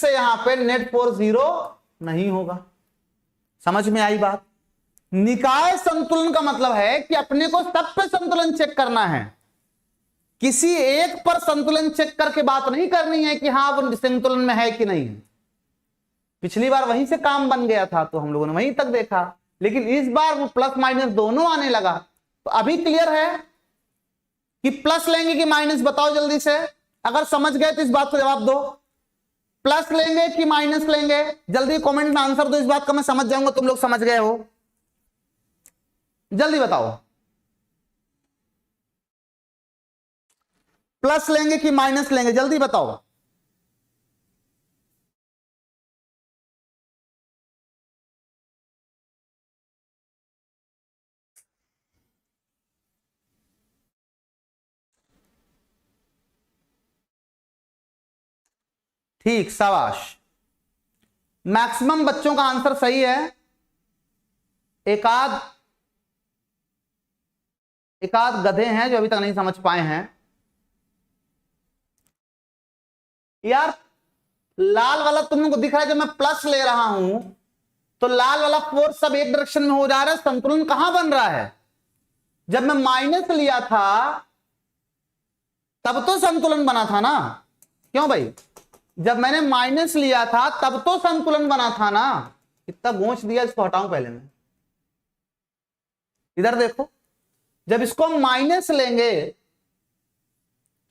यहां पे नेट फोर्स 0 नहीं होगा। समझ में आई बात? निकाय संतुलन का मतलब है कि अपने को सब पे संतुलन चेक करना है, किसी एक पर संतुलन चेक करके बात नहीं करनी है कि हाँ वो संतुलन में है कि नहीं है। पिछली बार वहीं से काम बन गया था तो हम लोगों ने वहीं तक देखा, लेकिन इस बार वो प्लस माइनस दोनों आने लगा। तो अभी क्लियर है कि प्लस लेंगे कि माइनस? बताओ जल्दी से, अगर समझ गए तो इस बात को जवाब दो। प्लस लेंगे कि माइनस लेंगे? जल्दी कमेंट में आंसर दो, इस बात का मैं समझ जाऊंगा तुम लोग समझ गए हो। जल्दी बताओ, प्लस लेंगे कि माइनस लेंगे? जल्दी बताओ। ठीक, शाबाश, मैक्सिमम बच्चों का आंसर सही है। एकाध गधे हैं जो अभी तक नहीं समझ पाए हैं। यार लाल वाला तुम लोग को दिख रहा है, जब मैं प्लस ले रहा हूं तो लाल वाला फोर्स सब एक डायरेक्शन में हो जा रहा है, संतुलन कहां बन रहा है? जब मैं माइनस लिया था तब तो संतुलन बना था ना। क्यों भाई? जब मैंने माइनस लिया था तब तो संतुलन बना था ना। इतना गोंच दिया, इसको हटाऊं पहले मैं। इधर देखो, जब इसको माइनस लेंगे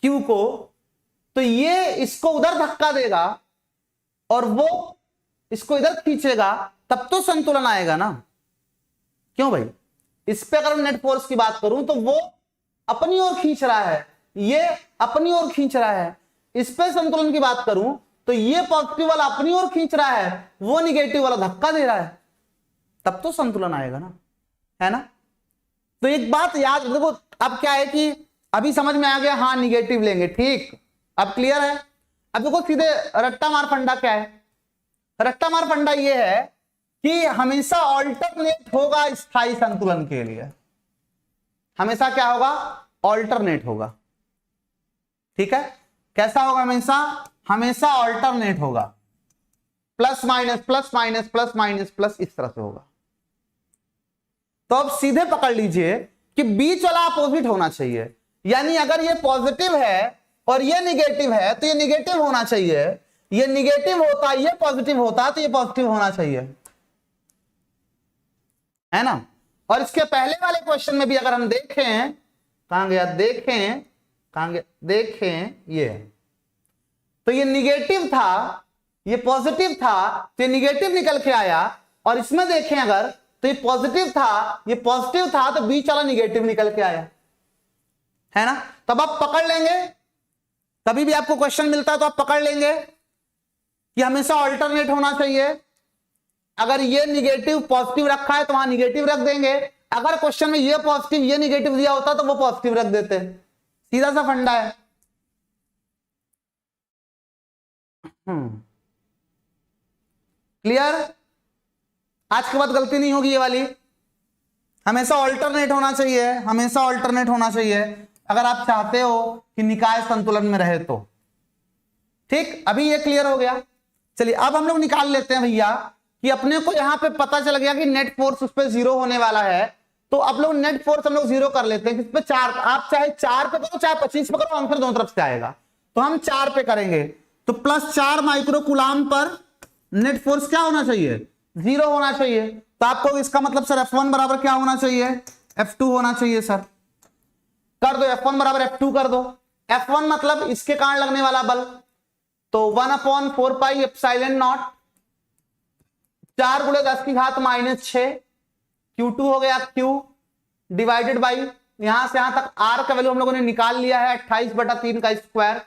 Q को तो ये इसको उधर धक्का देगा और वो इसको इधर खींचेगा, तब तो संतुलन आएगा ना। क्यों भाई, इस पे अगर नेट फोर्स की बात करूं तो वो अपनी ओर खींच रहा है, ये अपनी ओर खींच रहा है। इस पे संतुलन की बात करूं तो ये पॉजिटिव वाला अपनी ओर खींच रहा है, वो निगेटिव वाला धक्का दे रहा है, तब तो संतुलन आएगा ना, है ना। तो एक बात याद देखो, अब क्या है कि अभी समझ में आ गया, हाँ निगेटिव लेंगे, ठीक, अब क्लियर है। अब देखो सीधे रट्टा मार फंडा क्या है, रट्टा मार फंडा ये है कि हमेशा ऑल्टरनेट होगा स्थायी संतुलन के लिए, हमेशा क्या होगा, ऑल्टरनेट होगा, ठीक है। कैसा होगा, हमेशा, हमेशा ऑल्टरनेट होगा, plus minus plus minus plus minus plus, इस तरह से होगा। तो अब सीधे पकड़ लीजिए कि बीच वाला अपोजिट होना चाहिए, यानी अगर ये पॉजिटिव है और ये निगेटिव है तो ये निगेटिव होना चाहिए, ये निगेटिव होता ये पॉजिटिव होता तो ये पॉजिटिव होना चाहिए, है ना। और इसके पहले वाले क्वेश्चन में भी अगर हम देखें, कहां गया, देखें कहां गया, देखें ये, तो ये निगेटिव था ये पॉजिटिव था, तो ये निगेटिव निकल के आया, और इसमें देखें अगर तो ये पॉजिटिव था ये पॉजिटिव था, तो बीच वाला निगेटिव निकल के आया, है ना। तब आप पकड़ लेंगे, कभी भी आपको क्वेश्चन मिलता है तो आप पकड़ लेंगे कि हमेशा ऑल्टरनेट होना चाहिए। अगर ये निगेटिव पॉजिटिव रखा है तो वहां निगेटिव रख देंगे, अगर क्वेश्चन में ये पॉजिटिव ये निगेटिव दिया होता तो वो पॉजिटिव रख देते, सीधा सा फंडा है। क्लियर, आज के बाद गलती नहीं होगी ये वाली, हमेशा ऑल्टरनेट होना चाहिए, हमेशा ऑल्टरनेट होना चाहिए अगर आप चाहते हो कि निकाय संतुलन में रहे तो, ठीक। अभी ये क्लियर हो गया। चलिए अब हम लोग निकाल लेते हैं भैया कि अपने को यहां पे पता चल गया कि नेट फोर्स उस पर 0 होने वाला है, तो अब लोग नेट फोर्स हम लोग 0 कर लेते हैं किस पे, 4, आप चाहे 4 पे करो चाहे 25 पे करो, आंसर दोनों तरफ से आएगा, तो हम 4 पे करेंगे, तो +4 माइक्रो कूलाम पर नेट फोर्स क्या होना चाहिए, 0 होना चाहिए। तो आपको इसका मतलब सर F1 बराबर क्या होना चाहिए, F2 होना चाहिए सर, कर दो F1 बराबर F2 कर दो। F1 मतलब इसके कारण लगने वाला बल, तो 1/4 पाई एप्सिलॉन नॉट 4 × 10⁻⁻⁶, Q2 हो गया Q डिवाइडेड बाई, यहां से यहां तक R का वैल्यू हम लोगों ने निकाल लिया है 28/3 का स्क्वायर,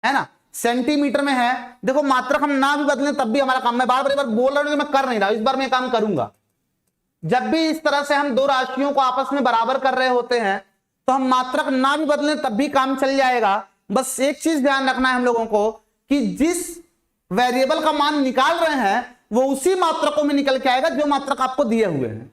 है ना, सेंटीमीटर में है। देखो मात्रक हम ना भी बदलें तब भी हमारा काम, मैं बार बार बोल रहा हूं कि मैं कर नहीं रहा, इस बार मैं काम करूंगा। जब भी इस तरह से हम दो राशियों को आपस में बराबर कर रहे होते हैं तो हम मात्रक ना भी बदलें तब भी काम चल जाएगा। बस एक चीज ध्यान रखना है हम लोगों को कि जिस वेरिएबल का मान निकाल रहे हैं वो उसी मात्रकों में निकल के आएगा जो मात्रक आपको दिए हुए हैं।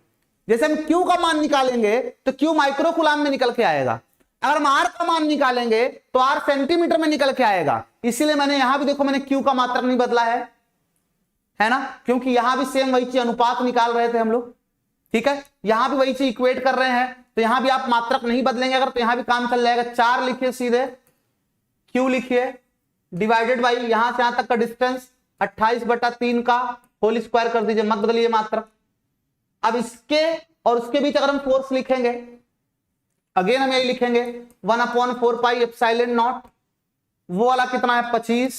जैसे हम Q का मान निकालेंगे तो Q माइक्रो कूलाम में निकल के आएगा, अगर हम R का मान निकालेंगे तो R सेंटीमीटर में निकल के आएगा। इसीलिए मैंने यहां भी देखो मैंने Q का मात्रक नहीं बदला है ना, क्योंकि यहां भी सेम वही चीज अनुपात निकाल रहे थे हम लोग, ठीक है, यहां भी वही चीज इक्वेट कर रहे हैं, तो यहां भी आप मात्रक नहीं बदलेंगे अगर, तो यहां भी काम चल जाएगा। 4 लिखिए सीधे, Q लिखिए डिवाइडेड बाई यहां से यहां तक का डिस्टेंस 28/3 का होल स्क्वायर कर दीजिए, मत बदलिए मात्रक। अब इसके और उसके बीच अगर हम फोर्स लिखेंगे, अगेन हम यही लिखेंगे 1/4 पाई एप्सिलॉन नॉट, वो वाला कितना है 25,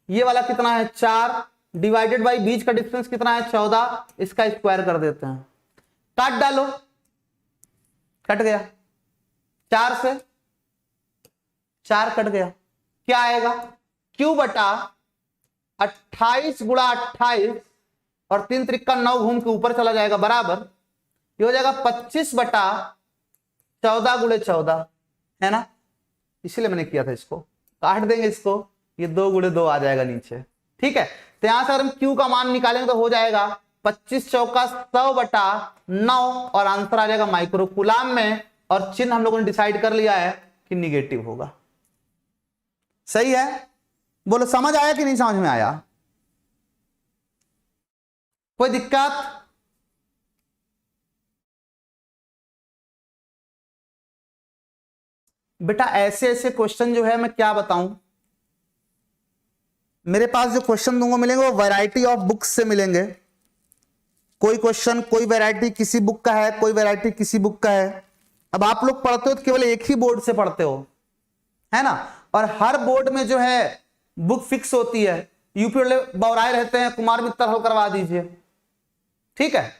ये वाला कितना है 4 डिवाइडेड बाई बीच का डिस्टेंस कितना है 14, इसका स्क्वायर कर देते हैं, काट डालो, कट गया, 4 से 4 कट गया, क्या आएगा Q बटा 28 × 28 और 3 त्रिक 9 घूम के ऊपर चला जाएगा बराबर, ये हो जाएगा 25/14 × 14, है ना, इसलिए मैंने किया था। इसको काट देंगे, इसको ये 2 × 2 आ जाएगा नीचे, ठीक है। तो यहां से अगर हम Q का मान निकालेंगे तो हो जाएगा 25 चौका 100/9 और आंसर आ जाएगा माइक्रो कूलाम में, और चिन्ह हम लोगों ने डिसाइड कर लिया है कि निगेटिव होगा। सही है, बोलो समझ आया कि नहीं समझ में आया, कोई दिक्कत? बेटा ऐसे ऐसे क्वेश्चन जो है मैं क्या बताऊं, मेरे पास जो क्वेश्चन दूंगा मिलेंगे वो वैरायटी ऑफ बुक्स से मिलेंगे। कोई क्वेश्चन कोई वैरायटी किसी बुक का है, कोई वैरायटी किसी बुक का है। अब आप लोग पढ़ते हो तो केवल एक ही बोर्ड से पढ़ते हो, है ना, और हर बोर्ड में जो है बुक फिक्स होती है, यूपी वाले बौराए रहते हैं, कुमार मित्तल हल करवा दीजिए, ठीक है,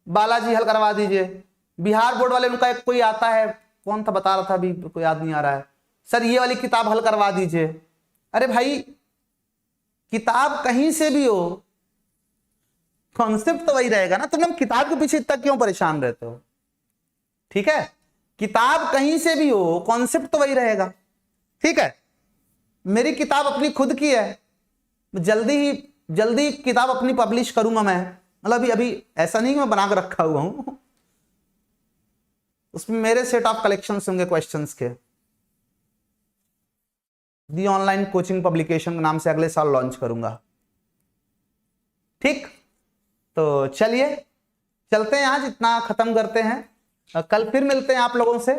बालाजी हल करवा दीजिए। बिहार बोर्ड वाले उनका एक कोई आता है, कौन था बता रहा था अभी, कोई याद नहीं आ रहा है सर, ये वाली किताब हल करवा दीजिए। अरे भाई किताब कहीं से भी हो, कॉन्सेप्ट तो वही रहेगा ना, तुम लोग किताब के पीछे इतना क्यों परेशान रहते हो, ठीक है, किताब कहीं से भी हो, कॉन्सेप्ट तो वही रहेगा, ठीक है। मेरी किताब अपनी खुद की है, जल्दी किताब अपनी पब्लिश करूंगा मैं, मतलब अभी ऐसा नहीं मैं बना कर रखा हुआ हूं, उसमें मेरे सेट ऑफ कलेक्शंस होंगे क्वेश्चंस के। दी ऑनलाइन कोचिंग पब्लिकेशन के नाम से अगले साल लॉन्च करूंगा, ठीक। तो चलिए चलते हैं, आज इतना खत्म करते हैं, कल फिर मिलते हैं आप लोगों से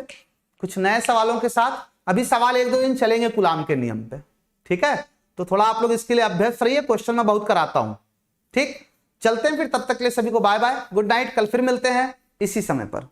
कुछ नए सवालों के साथ। अभी सवाल 1-2 दिन चलेंगे कुलाम के नियम पे, ठीक है, तो थोड़ा आप लोग इसके लिए अभ्यस्त रहिए, क्वेश्चन मैं बहुत कराता हूं, ठीक। चलते हैं फिर, तब तक के लिए सभी को बाय बाय, गुड नाइट, कल फिर मिलते हैं इसी समय पर।